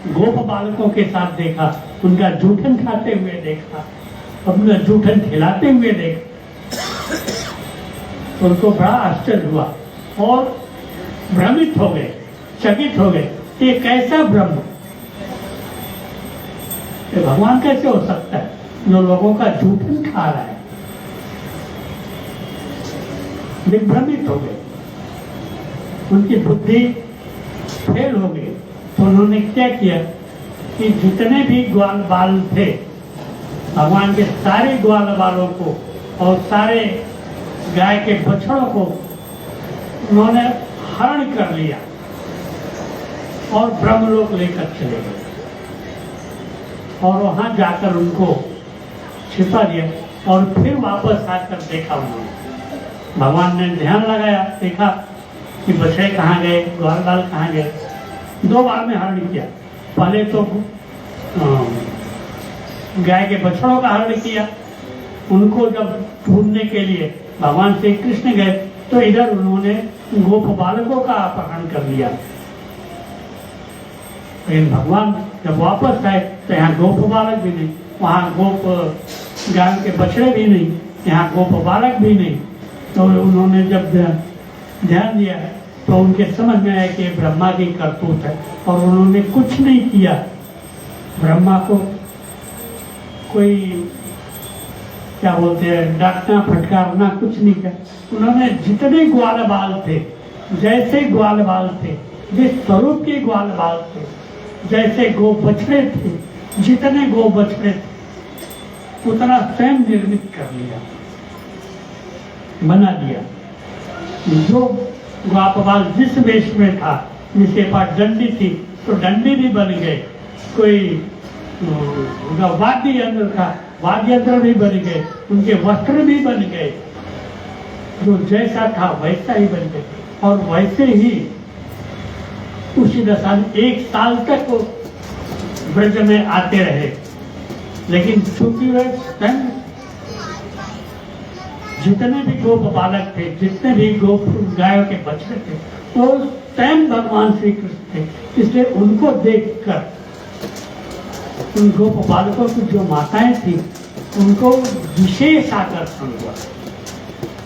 गोप बालकों के साथ देखा, उनका जूठन खाते हुए देखा, उनका जूठन खिलाते हुए देखा, तो उनको बड़ा आश्चर्य हुआ और भ्रमित हो गए, चकित हो गए। ये कैसा ब्रह्म, ये भगवान कैसे हो सकता है जो लोगों का जूठन खा रहा है। दिग्भ्रमित हो गए, उनकी बुद्धि फेल हो गई। तो उन्होंने क्या किया कि जितने भी ग्वाल बाल थे, भगवान के सारे ग्वाल बालों को और सारे गाय के बछड़ों को उन्होंने हरण कर लिया और ब्रह्मलोक लेकर चले गए और वहां जाकर उनको छिपा दिया। और फिर वापस आकर देखा उन्होंने, भगवान ने ध्यान लगाया, देखा कि बछड़े कहाँ गए, ग्वाल बाल कहाँ गए। 2 बार में हरण किया। पहले तो गाय के बछड़ों का हरण किया, उनको जब ढूंढने के लिए भगवान श्री कृष्ण गए तो इधर उन्होंने गोप बालकों का अपहरण कर लिया। लेकिन भगवान जब वापस आए तो यहाँ गोप बालक भी नहीं, वहाँ गोप गाय के बछड़े भी नहीं, यहाँ गोप बालक भी नहीं। तो उन्होंने जब ध्यान दिया तो उनके समझ में आया कि ब्रह्मा की करतूत है और उन्होंने कुछ नहीं किया। ब्रह्मा को कोई क्या बोलते हैं, डांटना फटकारना कुछ नहीं किया। उन्होंने जितने ग्वाल बाल थे, जैसे ग्वाल बाल थे, जिस स्वरूप के ग्वाल बाल थे, जैसे गो बछड़े थे, जितने गो बछड़े थे उतना स्वयं निर्मित कर लिया, बना दिया। जो ग्वापवाल जिस वेश में था, जिसके पास डंडी थी तो डंडी भी बन गए, कोई वाद्य यंत्र था, वाद्य यंत्र भी बन गए, उनके वस्त्र भी बन गए, जो जैसा था वैसा ही बन गए। और वैसे ही उसी दशा में 1 साल तक वो ब्रज में आते रहे। लेकिन चूंकि वह स्वयं जितने भी गोप बालक थे, जितने भी गोप गायों के बच्चे थे, वो स्वयं भगवान श्री कृष्ण थे। इसलिए उनको देखकर उन गोप बालकों की जो माताएं थी, उनको विशेष आकर्षण हुआ,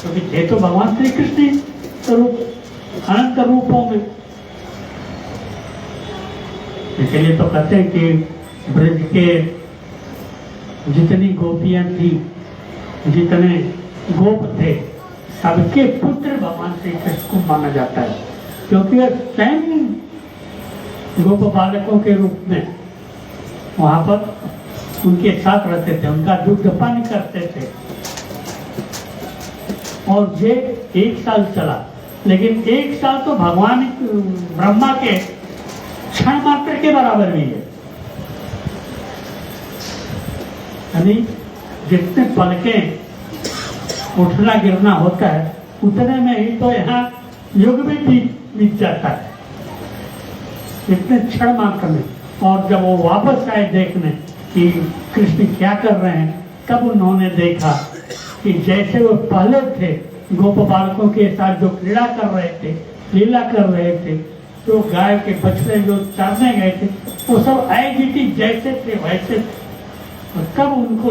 क्योंकि थे तो भगवान श्री कृष्ण ही स्वरूप अनंत रूपों में। इसलिए तो कहते हैं कि ब्रज के जितनी गोपियां थी, जितने गोप थे, सबके पुत्र भगवान श्री कृष्ण को माना जाता है, क्योंकि वे स्वयं गोप बालकों के रूप में वहां पर उनके साथ रहते थे, उनका दूध पानी करते थे। और ये 1 साल चला, लेकिन 1 साल तो भगवान ब्रह्मा के क्षण मात्र के बराबर भी है। यानी जितने पलकें उठना गिरना होता है, उतने में ही तो यहाँ युग भी बीत जाता है, इतने क्षण मात्र में। और जब वो वापस आए देखने कि कृष्ण क्या कर रहे हैं, तब उन्होंने देखा कि जैसे वो पहले थे गोप बालकों के साथ जो क्रीड़ा कर रहे थे, लीला कर रहे थे, तो गाय के बछड़े जो चरने गए थे, वो सब आएगी जैसे थे वैसे थे। और तब उनको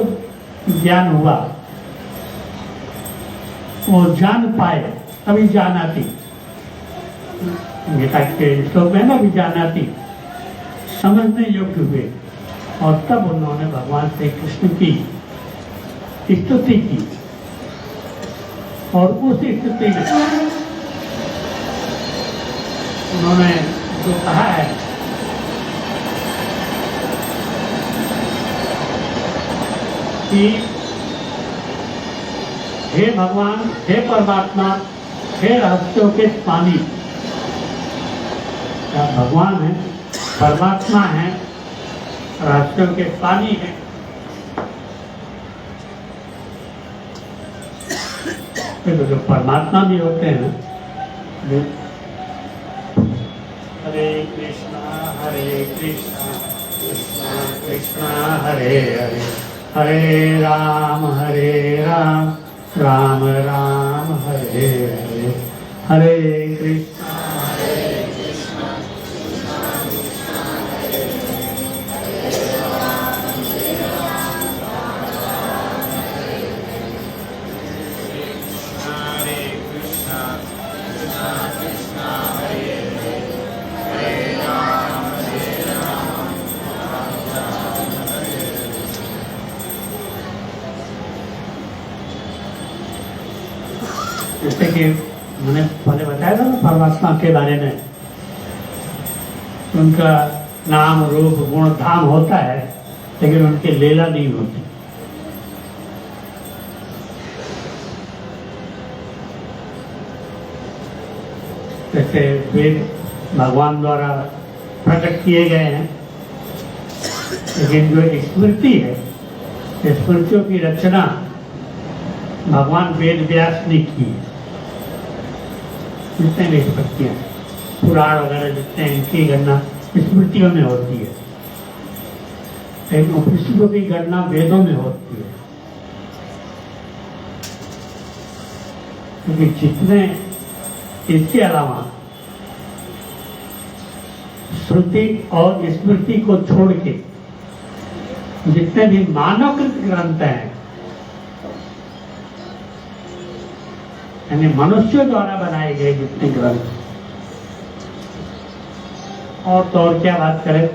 ज्ञान हुआ, वो जान पाए, तभी जानाती, गीता के श्लोक में ना भी जानाती, समझने योग्य हुए। और तब उन्होंने भगवान श्री कृष्ण की स्तुति की, और उस स्तुति में उन्होंने जो कहा है कि हे भगवान, हे परमात्मा, हे रहस्यों के स्वामी। क्या भगवान है, परमात्मा है, रहस्यों के स्वामी है। तो जो परमात्मा भी होते हैं ना, हरे कृष्णा कृष्णा कृष्णा हरे हरे, हरे राम राम राम हरे हरे, हरे कृष्णा जैसे कि मैंने पहले बताया था ना परमात्मा के बारे में, उनका नाम रूप गुण धाम होता है, लेकिन उनकी लीला नहीं होती। जैसे वेद भगवान द्वारा प्रकट किए गए हैं, लेकिन जो स्मृति है, स्मृतियों की रचना भगवान वेद व्यास ने की है। जितने भी स्मृतियाँ, पुराण वगैरह जितने, इनकी गणना स्मृतियों में होती है, लेकिन उपनिषदों की गणना वेदों में होती है। क्योंकि जितने इसके अलावा श्रुति और स्मृति को छोड़ के जितने भी मानवकृत ग्रंथ हैं, यानी मनुष्यों द्वारा बनाए गए जितने ग्रंथ, और तो और क्या बात करें,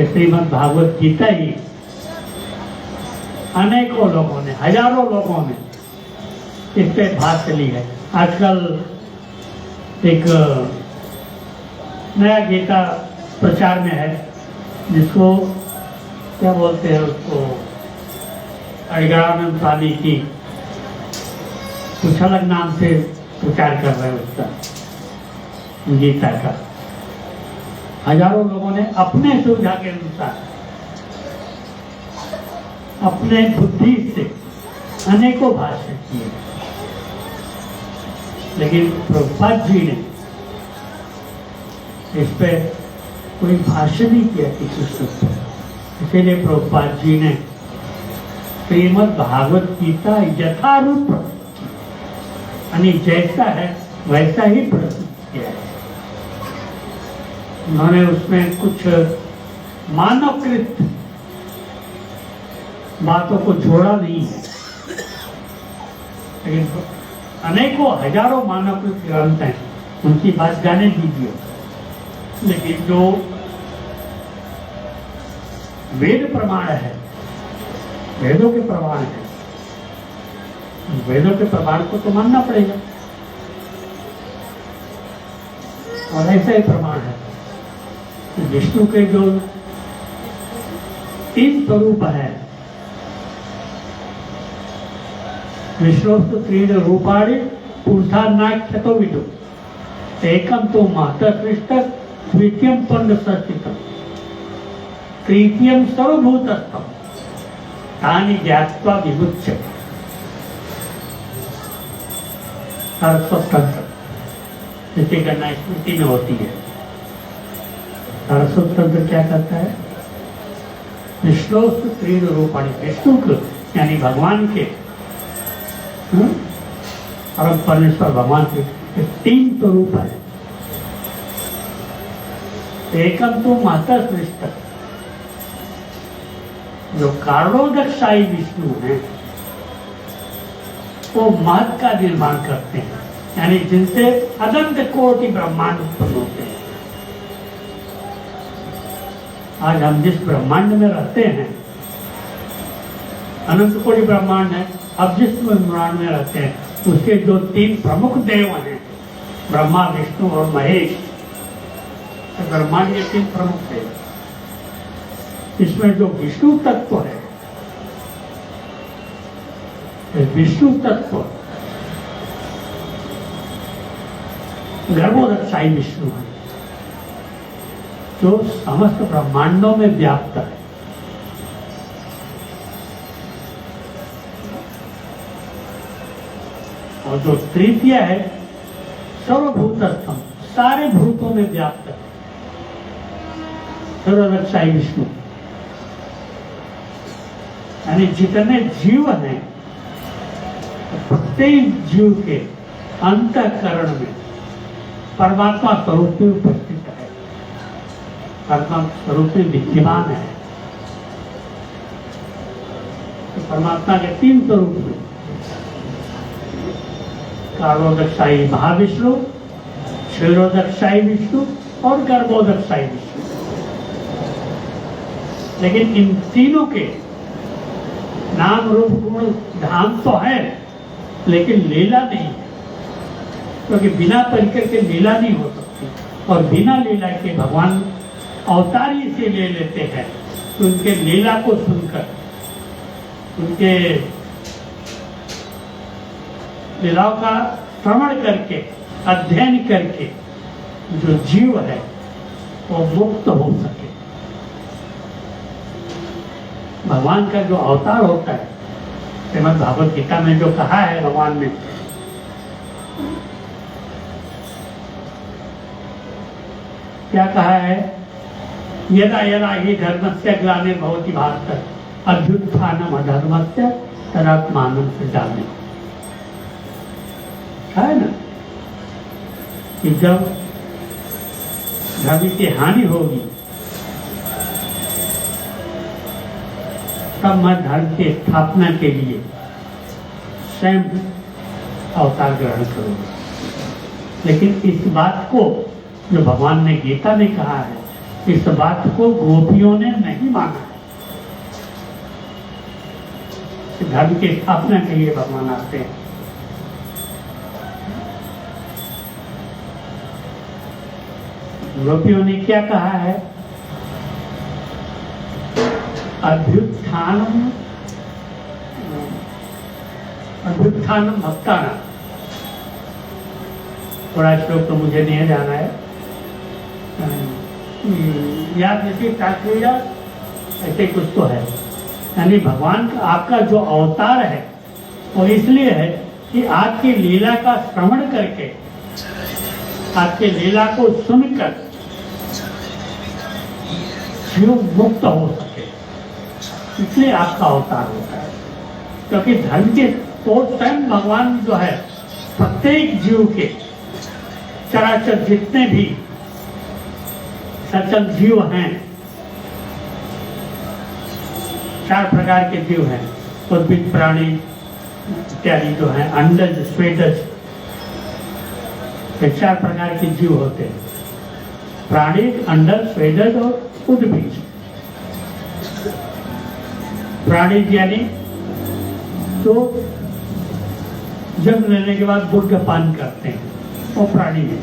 श्रीमद् भागवत गीता ही अनेकों लोगों ने, हजारों लोगों ने इस पे भाष्य ली है। आजकल एक नया गीता प्रचार में है, जिसको क्या बोलते हैं, उसको अड़गड़ानंद स्वामी की कुछ अलग नाम से प्रचार कर रहे हैं उसका, गीता का। हजारों लोगों ने अपने सुविधा के अनुसार, अपने बुद्धि से अनेकों भाष्य किए, लेकिन प्रभुपाद जी ने इस पे कोई भाष्य नहीं किया किसी सूत्र पर। इसीलिए प्रभुपाद जी ने श्रीमद् भागवत गीता यथारूप यानी जैसा है वैसा ही प्रस्तुत किया है। उन्होंने उसमें कुछ मानवकृत बातों को जोड़ा नहीं है, लेकिन अनेकों हजारों मानवकृत ग्रंथ हैं, उनकी बात जाने दीजिए। लेकिन जो वेद प्रमाण है, वेदों के प्रमाण है, वेदों के प्रमाण को तो मानना पड़ेगा। और ऐसा ही प्रमाण है विष्णु के जो 3 स्वरूप है, विष्णुस्तु 3 रूपाणि पुरुषानाख्यतो विदु, एकम तो महतसृष्ट, द्वितीयम त्वंड सस्थितम, तृतीयम सर्वभूतस्थम, तानि ज्ञात्वा विमुच्यते। सरस्वत तंत्र जिसकी गणना स्मृति में होती है। सरस्वत तंत्र क्या कहता है? विष्णुस्तु 3 रूपाणि, विष्णु के यानी भगवान के, परम परमेश्वर भगवान के 3 स्वरूप है। एकम तो माता सृष्ट, जो कारणोदकशाही विष्णु है वो महत का निर्माण करते हैं, यानी जिनसे अनंत कोटि ब्रह्मांड उत्पन्न होते हैं। आज हम जिस ब्रह्मांड में रहते हैं, अनंत कोटि ब्रह्मांड है। अब जिस ब्रह्मांड में रहते हैं उसके जो 3 प्रमुख देव हैं, ब्रह्मा, विष्णु और महेश, तो ब्रह्मांड के 3 प्रमुख देव। इसमें जो विष्णु तत्व है, विष्णु तत्व गर्भोदकशाही विष्णु है, जो समस्त ब्रह्मांडों में व्याप्त है। और जो तृतीय है सर्वभूतस्थम, सारे भूतों में व्याप्त है, सर्वोदकशाही विष्णु। यानी जितने जीव हैं, प्रत्येक जीव के अंतःकरण में परमात्मा स्वरूप में उपस्थित है, परमात्मा स्वरूप में विद्यमान है। तो परमात्मा के 3 स्वरूप में कारणोदकशाही महाविष्णु, क्षीरोदकशाही विष्णु और गर्भोदकशाही विष्णु। लेकिन इन तीनों के नाम, रूप, गुण, धाम तो है, लेकिन लीला नहीं है, क्योंकि बिना परिकर के लीला नहीं हो सकती। और बिना लीला के भगवान अवतार ही से ले लेते हैं, तो उनके लीला को सुनकर, उनके लीलाओं का श्रवण करके, अध्ययन करके जो जीव है वो मुक्त हो सके। भगवान का जो अवतार होता है, श्रीमद् भागवत गीता में जो कहा है भगवान ने, क्या कहा है? यदा यदा हि धर्मस्य ग्लानिर्भवति भारत अभ्युत्थानम् अधर्मस्य तदात्मानं सृजामि। है ना कि जब धर्म की हानि होगी तब मैं धर्म की स्थापना के लिए स्वयं अवतार ग्रहण करूंगा। लेकिन इस बात को जो भगवान ने गीता में कहा है, इस बात को गोपियों ने नहीं माना है। धर्म की स्थापना के लिए भगवान आते हैं। गोपियों ने क्या कहा है? अभ्युत्थानम भक्तानां। थोड़ा श्लोक तो मुझे नहीं जाना है, याद नहीं, तात्पर्य ऐसे कुछ तो है। यानी भगवान का आपका जो अवतार है वो इसलिए है कि आपकी लीला का श्रवण करके, आपके लीला को सुनकर जीव मुक्त हो सके, इसलिए आपका अवतार होता है। क्योंकि धर्म के तो स्वयं भगवान जो है प्रत्येक जीव के चराचर जितने भी सचल जीव हैं, 4 प्रकार के जीव हैं, उद्भिद प्राणी इत्यादि जो हैं, अंडज स्वेदज, ये 4 प्रकार के जीव होते हैं, प्राणी, अंडज, स्वेदज और उद्भिज। प्राणी यानी तो जन्म लेने के बाद दुग्ध पान करते हैं, वो प्राणी है।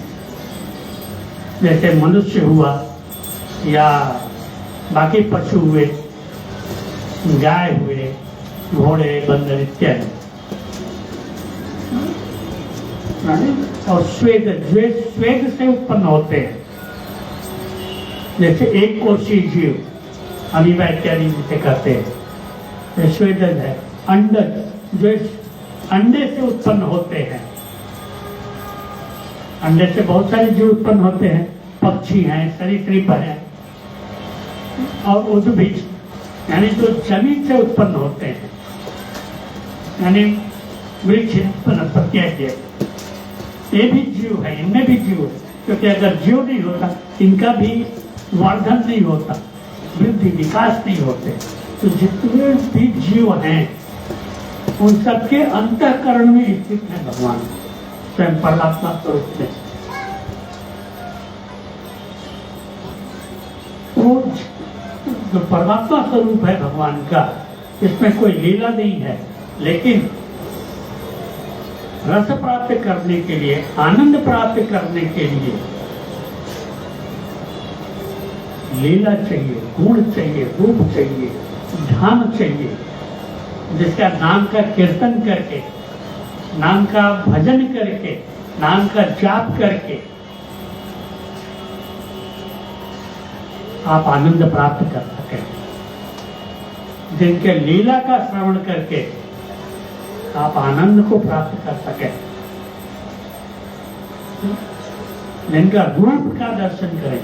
जैसे मनुष्य हुआ या बाकी पशु हुए, गाय हुए, घोड़े, बंदर इत्यादि प्राणी। और स्वेद से उत्पन्न होते हैं, जैसे एक कोषीय जीव, अमीबा इत्यादि जिसे कहते हैं, ये स्वेदज है। अंडज जो अंडे से उत्पन्न होते हैं, अंडे से बहुत सारे जीव उत्पन्न होते हैं, पक्षी हैं, सरीसृप हैं। और उद्भिज यानी जो जमीन से उत्पन्न होते हैं, यानी वृक्ष, वनस्पतियां, ये भी जीव है, इनमें भी जीव है। क्योंकि अगर जीव नहीं होता, इनका भी वर्धन नहीं होता, वृद्धि विकास नहीं होते। तो जितने भी जीव हैं उन सबके अंतःकरण में स्थित है भगवान स्वयं परमात्मा स्वरूप में। वो जो परमात्मा स्वरूप है भगवान का, इसमें कोई लीला नहीं है, लेकिन रस प्राप्त करने के लिए, आनंद प्राप्त करने के लिए लीला चाहिए, गुण चाहिए, रूप चाहिए, ध्यान चाहिए, जिसका नाम का कीर्तन करके, नाम का भजन करके, नाम का जाप करके आप आनंद प्राप्त कर सकें, जिनके लीला का श्रवण करके आप आनंद को प्राप्त कर सकें, जिनका रूप का दर्शन करें,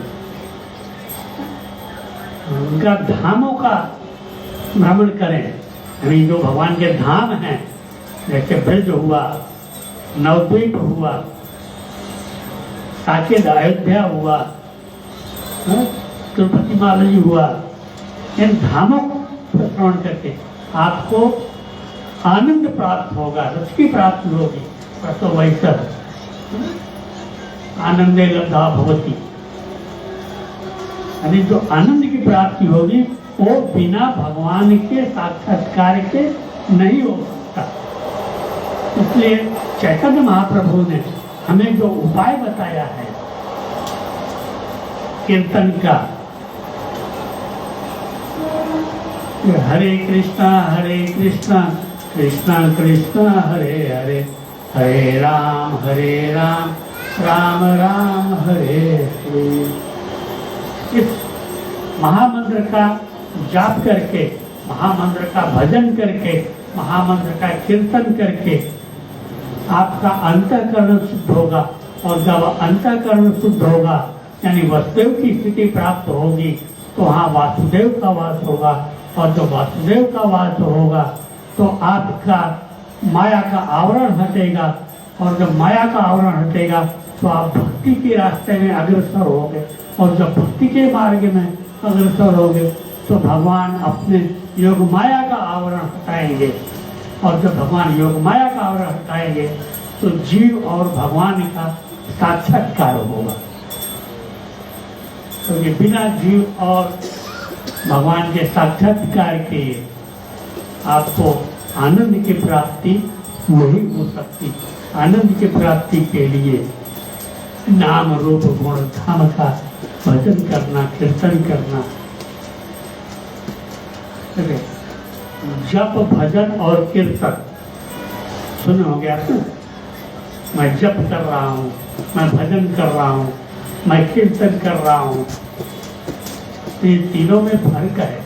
उनका धामों का भ्रमण करें। यानी जो भगवान के धाम हैं, जैसे ब्रज हुआ, नवद्वीप हुआ, साकेत अयोध्या हुआ, तिरुपति बालाजी हुआ, इन धामों को श्रवण करके आपको आनंद प्राप्त होगा, रस की प्राप्ति होगी। तो वैसा आनंदे लब्धा भवति, यानी जो आनंद की प्राप्ति होगी वो बिना भगवान के साक्षात्कार के नहीं हो सकता। इसलिए चैतन्य महाप्रभु ने हमें जो उपाय बताया है कीर्तन का, हरे कृष्णा कृष्णा कृष्णा हरे हरे, हरे राम राम राम हरे हरे। इस महामंत्र का जाप करके, महामंत्र का भजन करके, महामंत्र का कीर्तन करके आपका अंतःकरण शुद्ध होगा। और जब अंतःकरण शुद्ध होगा यानी वसुदेव की स्थिति प्राप्त होगी, तो वहाँ वासुदेव का वास होगा। और जब वासुदेव का वास होगा तो आपका माया का आवरण हटेगा। और जब माया का आवरण हटेगा तो आप भक्ति के रास्ते में अग्रसर होगे। और जब भक्ति के मार्ग में अग्रसर होगे तो भगवान अपने योग माया का आवरण हटाएंगे। और जब भगवान योग माया का आवरण हटाएंगे तो जीव और भगवान का साक्षात्कार होगा। तो ये बिना जीव और भगवान के साक्षात्कार के आपको आनंद की प्राप्ति नहीं हो सकती। आनंद की प्राप्ति के लिए नाम रूप गुण धाम का भजन करना, कीर्तन करना, जप भजन और कीर्तन सुने होंगे आपने। मैं जप कर रहा हूँ, मैं भजन कर रहा हूँ, मैं कीर्तन कर रहा हूँ, ये तीनों में फर्क है।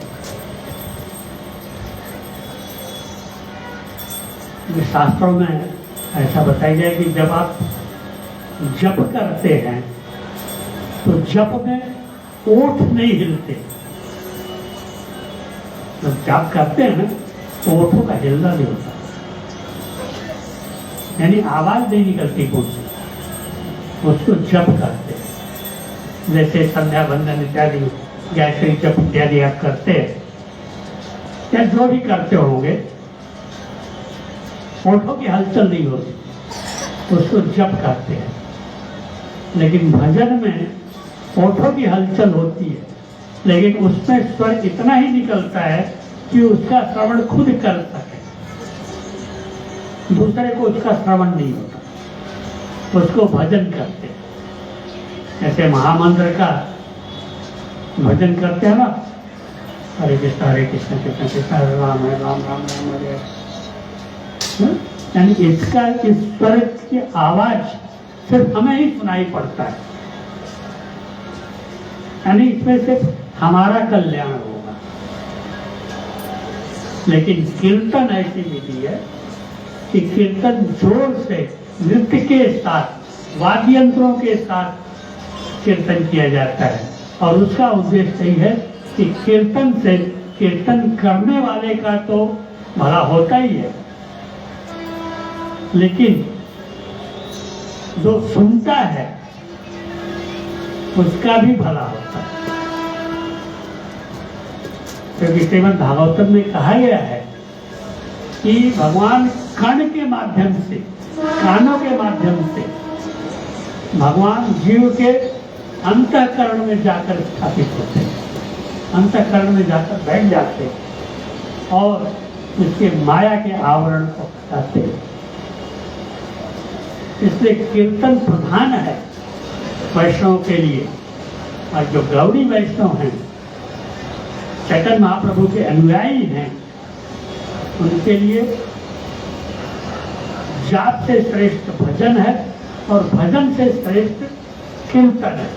शास्त्रों में ऐसा बताया गया कि जब आप जप करते हैं तो जप में ओठ नहीं हिलते। जब जाप करते हैं ना तो ओठों का हिलना नहीं होता। यानी आवाज नहीं निकलती मुंह से, उसको जप करते हैं। जैसे संध्या बंदन इत्यादि, गायत्री जप इत्यादि आप करते हैं या जो भी करते होंगे, होठों की हलचल नहीं होती, उसको जप करते हैं। लेकिन भजन में होठों की हलचल होती है, लेकिन उसमें स्वर इतना ही निकलता है कि उसका श्रवण खुद कर सके, दूसरे को उसका श्रवण नहीं होता, उसको भजन करते हैं। जैसे महामंत्र का भजन करते हैं ना, हरे कृष्ण कृष्ण कृष्ण हरे राम राम राम हरे हरे। यानी इसका इस स्वर की आवाज सिर्फ हमें ही सुनाई पड़ता है, यानी इसमें सिर्फ हमारा कल्याण होगा। लेकिन कीर्तन ऐसी विधि है कि कीर्तन जोर से नृत्य के साथ, वाद्य यंत्रों के साथ कीर्तन किया जाता है, और उसका उद्देश्य यही है कि कीर्तन से कीर्तन करने वाले का तो भला होता ही है, लेकिन जो सुनता है उसका भी भला होता है। क्योंकि श्रीमद् भागवतम में कहा गया है कि भगवान कर्ण के माध्यम से, कानों के माध्यम से भगवान जीव के अंतःकरण में जाकर स्थापित होते हैं, अंतःकरण में जाकर बैठ जाते हैं और उसके माया के आवरण को हटाते हैं। इसलिए कीर्तन प्रधान है वैष्णव के लिए। और जो गौड़ी वैष्णव हैं, चैतन्य महाप्रभु के अनुयायी हैं, उनके लिए जाप से श्रेष्ठ भजन है और भजन से श्रेष्ठ कीर्तन है।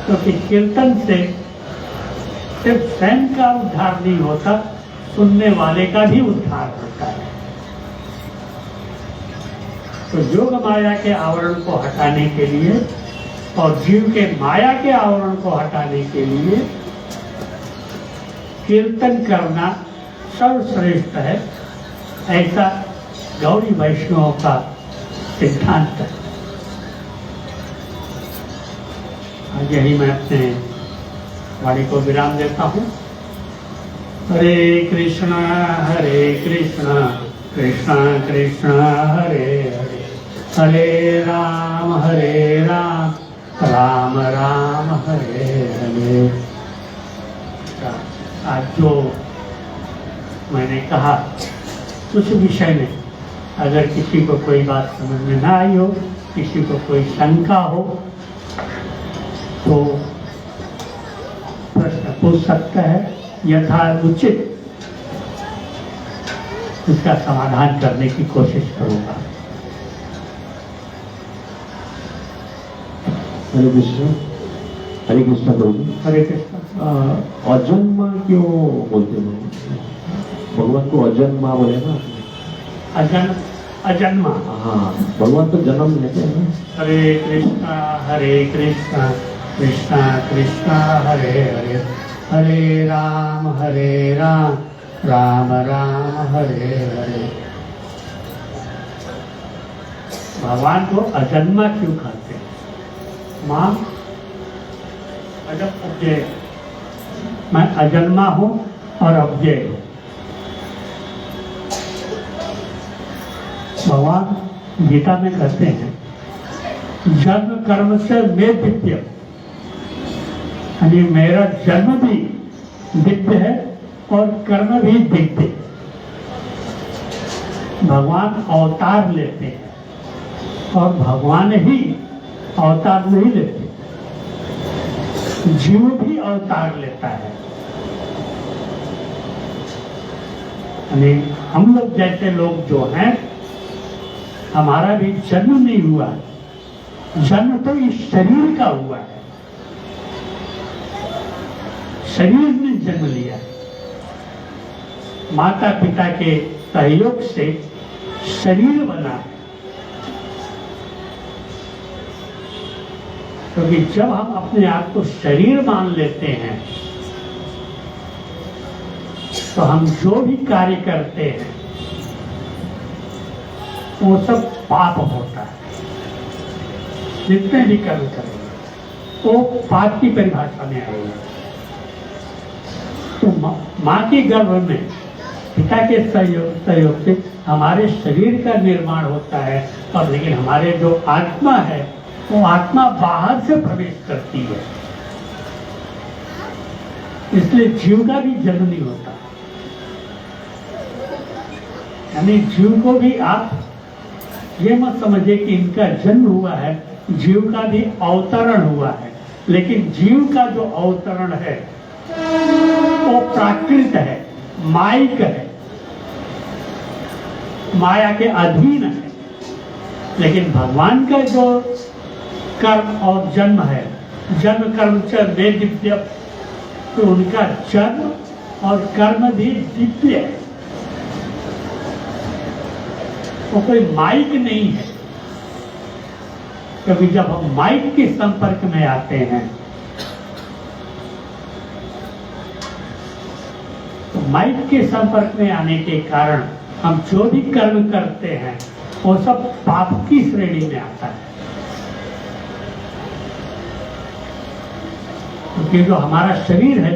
क्योंकि कीर्तन से सिर्फ स्वयं का उद्धार नहीं होता, सुनने वाले का भी उद्धार होता है। तो योग माया के आवरण को हटाने के लिए और जीव के माया के आवरण को हटाने के लिए कीर्तन करना सर्वश्रेष्ठ है, ऐसा गौड़ी वैष्णव का सिद्धांत है। आज यही मैं अपने वाणी को विराम देता हूँ। हरे कृष्णा कृष्ण कृष्ण हरे हरे, हरे राम राम राम हरे हरे। आज जो मैंने कहा उस विषय में अगर किसी को कोई बात समझ में ना आई हो, किसी को कोई शंका हो, तो प्रश्न पूछ सकता है, यथा उचित इसका समाधान करने की कोशिश करूंगा। हरे कृष्ण प्रभु जी। हरे कृष्ण। अजन्मा क्यों बोलते हैं? भगवान को अजन्मा बोले ना? अजन्मा। हाँ, भगवान तो जन्म लेते हैं ना। हरे कृष्ण कृष्ण कृष्ण हरे हरे, हरे राम राम राम हरे हरे। भगवान को अजन्मा क्यों कहते हैं? मां अजब अव्यय, मैं अजन्मा हूं और अव्यय हूं। भगवान गीता में कहते हैं, जन्म कर्म से मैं दिव्य, यानी मेरा जन्म भी दिव्य है और कर्म भी दिव्य। भगवान अवतार लेते हैं और भगवान ही अवतार नहीं लेते, जीव भी अवतार लेता है। यानी हम लोग जैसे लोग जो हैं, हमारा भी जन्म नहीं हुआ, जन्म तो इस शरीर का हुआ है, शरीर ने जन्म लिया। माता पिता के सहयोग से शरीर बना। क्योंकि जब हम अपने आप को शरीर मान लेते हैं, तो हम जो भी कार्य करते हैं वो सब पाप होता है। जितने भी कर्म करेंगे वो पाप की परिभाषा में आएगा। तो माँ के गर्भ में पिता के सहयोग से हमारे शरीर का निर्माण होता है, और लेकिन हमारे जो आत्मा है वो आत्मा बाहर से प्रवेश करती है, इसलिए जीव का भी जन्म नहीं होता। यानी जीव को भी आप ये मत समझिए कि इनका जन्म हुआ है, जीव का भी अवतरण हुआ है, लेकिन जीव का जो अवतरण है वो प्राकृत है, माइक है, माया के अधीन है। लेकिन भगवान का जो कर्म और जन्म है, जन्म कर्म च वे दिव्य, तो उनका जन्म और कर्म भी दिव्य है। वो कोई माइक नहीं है, क्योंकि जब हम माइक के संपर्क में आते हैं तो माइक के संपर्क में आने के कारण हम जो भी कर्म करते हैं वो सब पाप की श्रेणी में आता है। क्योंकि जो हमारा शरीर है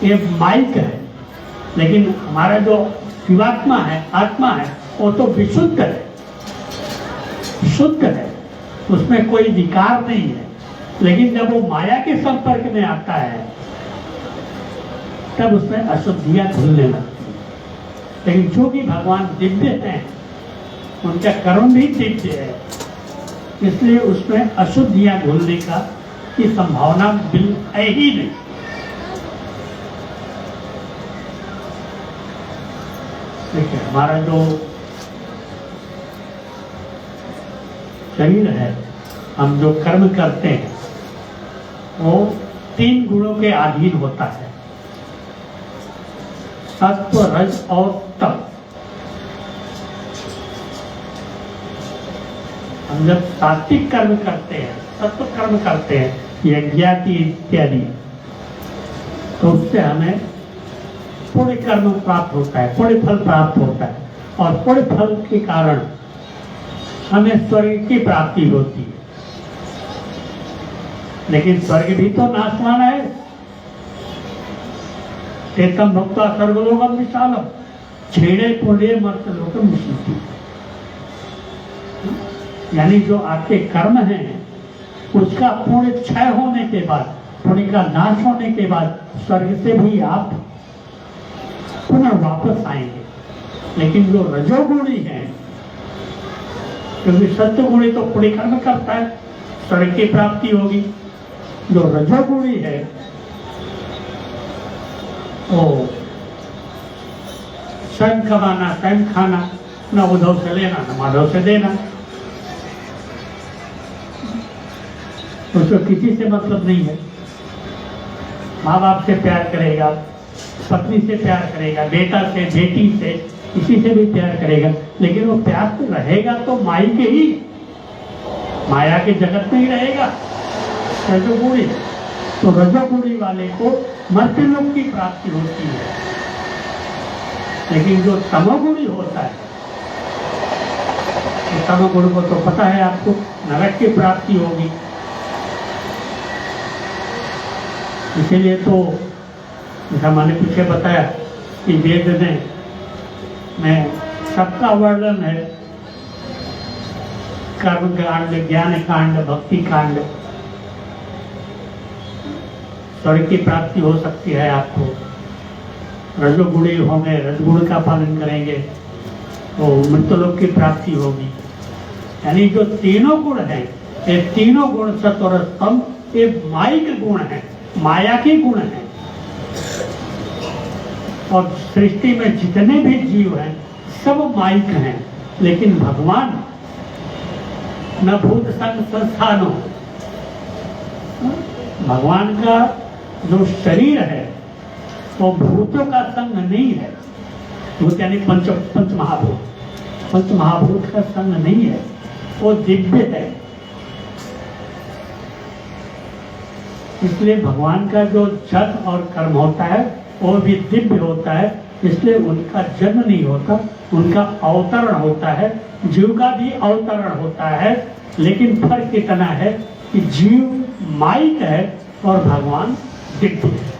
ये माइक है, लेकिन हमारा जो जीवात्मा है, आत्मा है, वो तो विशुद्ध है, शुद्ध है, उसमें कोई विकार नहीं है। लेकिन जब वो माया के संपर्क में आता है तब उसमें अशुद्धियां घुलने लगती हैं। लेकिन जो कि भगवान दिव्य हैं, उनका कर्म भी दिव्य है, इसलिए उसमें अशुद्धियां घुलने का की संभावना बिल्कुल है ही नहीं। देखिए, हमारा जो शरीर है, हम जो कर्म करते हैं वो 3 गुणों के अधीन होता है, सत्व, रज और तप। हम जब सात्विक कर्म करते हैं, सत्व कर्म करते हैं, यज्ञाति इत्यादि, तो उससे हमें पुण्य कर्म प्राप्त होता है, पुण्य फल प्राप्त होता है, और पुण्य फल के कारण हमें स्वर्ग की प्राप्ति होती है। लेकिन स्वर्ग भी तो नाशवान है। एतम भक्त्वा स्वर्गलोकम विशालम क्षीणे पुण्ये मर्त्यलोकम विशुद्धि। यानी जो आपके कर्म हैं उसका पुण्य क्षय होने के बाद, पुण्य का नाश होने के बाद स्वर्ग से भी आप पुनः वापस आएंगे। लेकिन जो रजोगुणी है, क्योंकि सत्वगुणी तो पुण्य कर्म करता है, स्वर्ग की प्राप्ति होगी। जो रजोगुणी है वो स्वयं कमाना, स्वयं खाना, न उद्धव से लेना न माधव से देना, उसको किसी से मतलब नहीं है। माँ बाप से प्यार करेगा, पत्नी से प्यार करेगा, बेटा से, बेटी से, किसी से भी प्यार करेगा, लेकिन वो प्यार तो रहेगा तो माई के ही, माया के जगत में ही रहेगा। रजोगुणी, तो रजोगुणी वाले को मर्त्यलोक की प्राप्ति होती है। लेकिन जो तमोगुणी होता है, तो तमोगुण को तो पता है आपको, नरक की प्राप्ति होगी। इसीलिए तो जैसा मैंने पीछे बताया कि वेद में सबका वर्णन है, कर्म कांड, ज्ञान कांड, भक्ति कांड। स्वर्ग की प्राप्ति हो सकती है आपको, रजोगुणी होंगे, रजगुण का पालन करेंगे तो मृत्युलोक की प्राप्ति होगी। यानी जो तीनों गुण हैं, ये तीनों गुण सत्व रज तम, ये माइक गुण है, माया के गुण हैं। और सृष्टि में जितने भी जीव हैं सब माइक हैं, लेकिन भगवान न भूत संग संस्थानो, भगवान का जो शरीर है वो भूतों का संग नहीं है। भूत यानी पंच महाभूत, पंच महाभूत का संग नहीं है, वो दिव्य है। इसलिए भगवान का जो जप और कर्म होता है वो भी दिव्य होता है, इसलिए उनका जन्म नहीं होता, उनका अवतरण होता है। जीव का भी अवतरण होता है, लेकिन फर्क इतना है कि जीव माइक है और भगवान दिव्य है।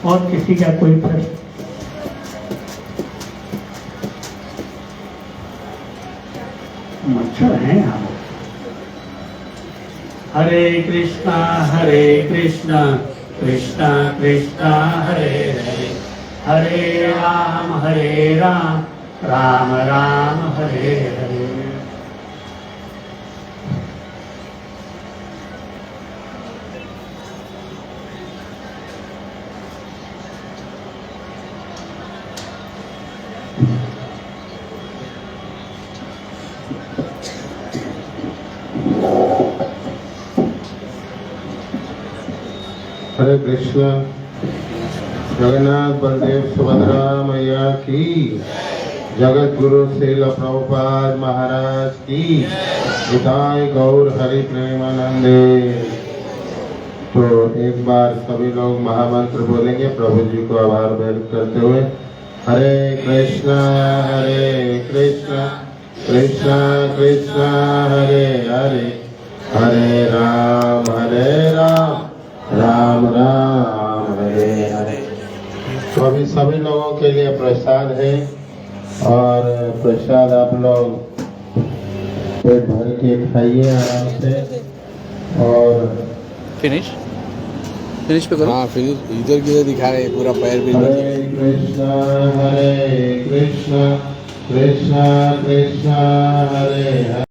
और किसी का कोई प्रश्न? मच्छर है हम। हरे कृष्णा कृष्णा कृष्णा हरे हरे, हरे राम राम राम हरे हरे। हरे कृष्ण। जगन्नाथ बलदेव सुभद्रा मैया की, जगत गुरु श्रील प्रभुपाद महाराज की, निताय गौर हरि प्रेमानंदे। तो एक बार सभी लोग महामंत्र बोलेंगे प्रभु जी को आभार व्यक्त करते हुए। हरे कृष्णा कृष्णा कृष्णा हरे हरे, हरे राम राम राम हरे हरे। तो अभी सभी लोगों के लिए प्रसाद है, और प्रसाद आप लोग पेट भर के खाइए आराम से। और फिनिश पे करो। हाँ फिनिश इधर किधर दिखा रहे हैं, पूरा पैर भी। हरे कृष्णा कृष्णा कृष्णा हरे हरे।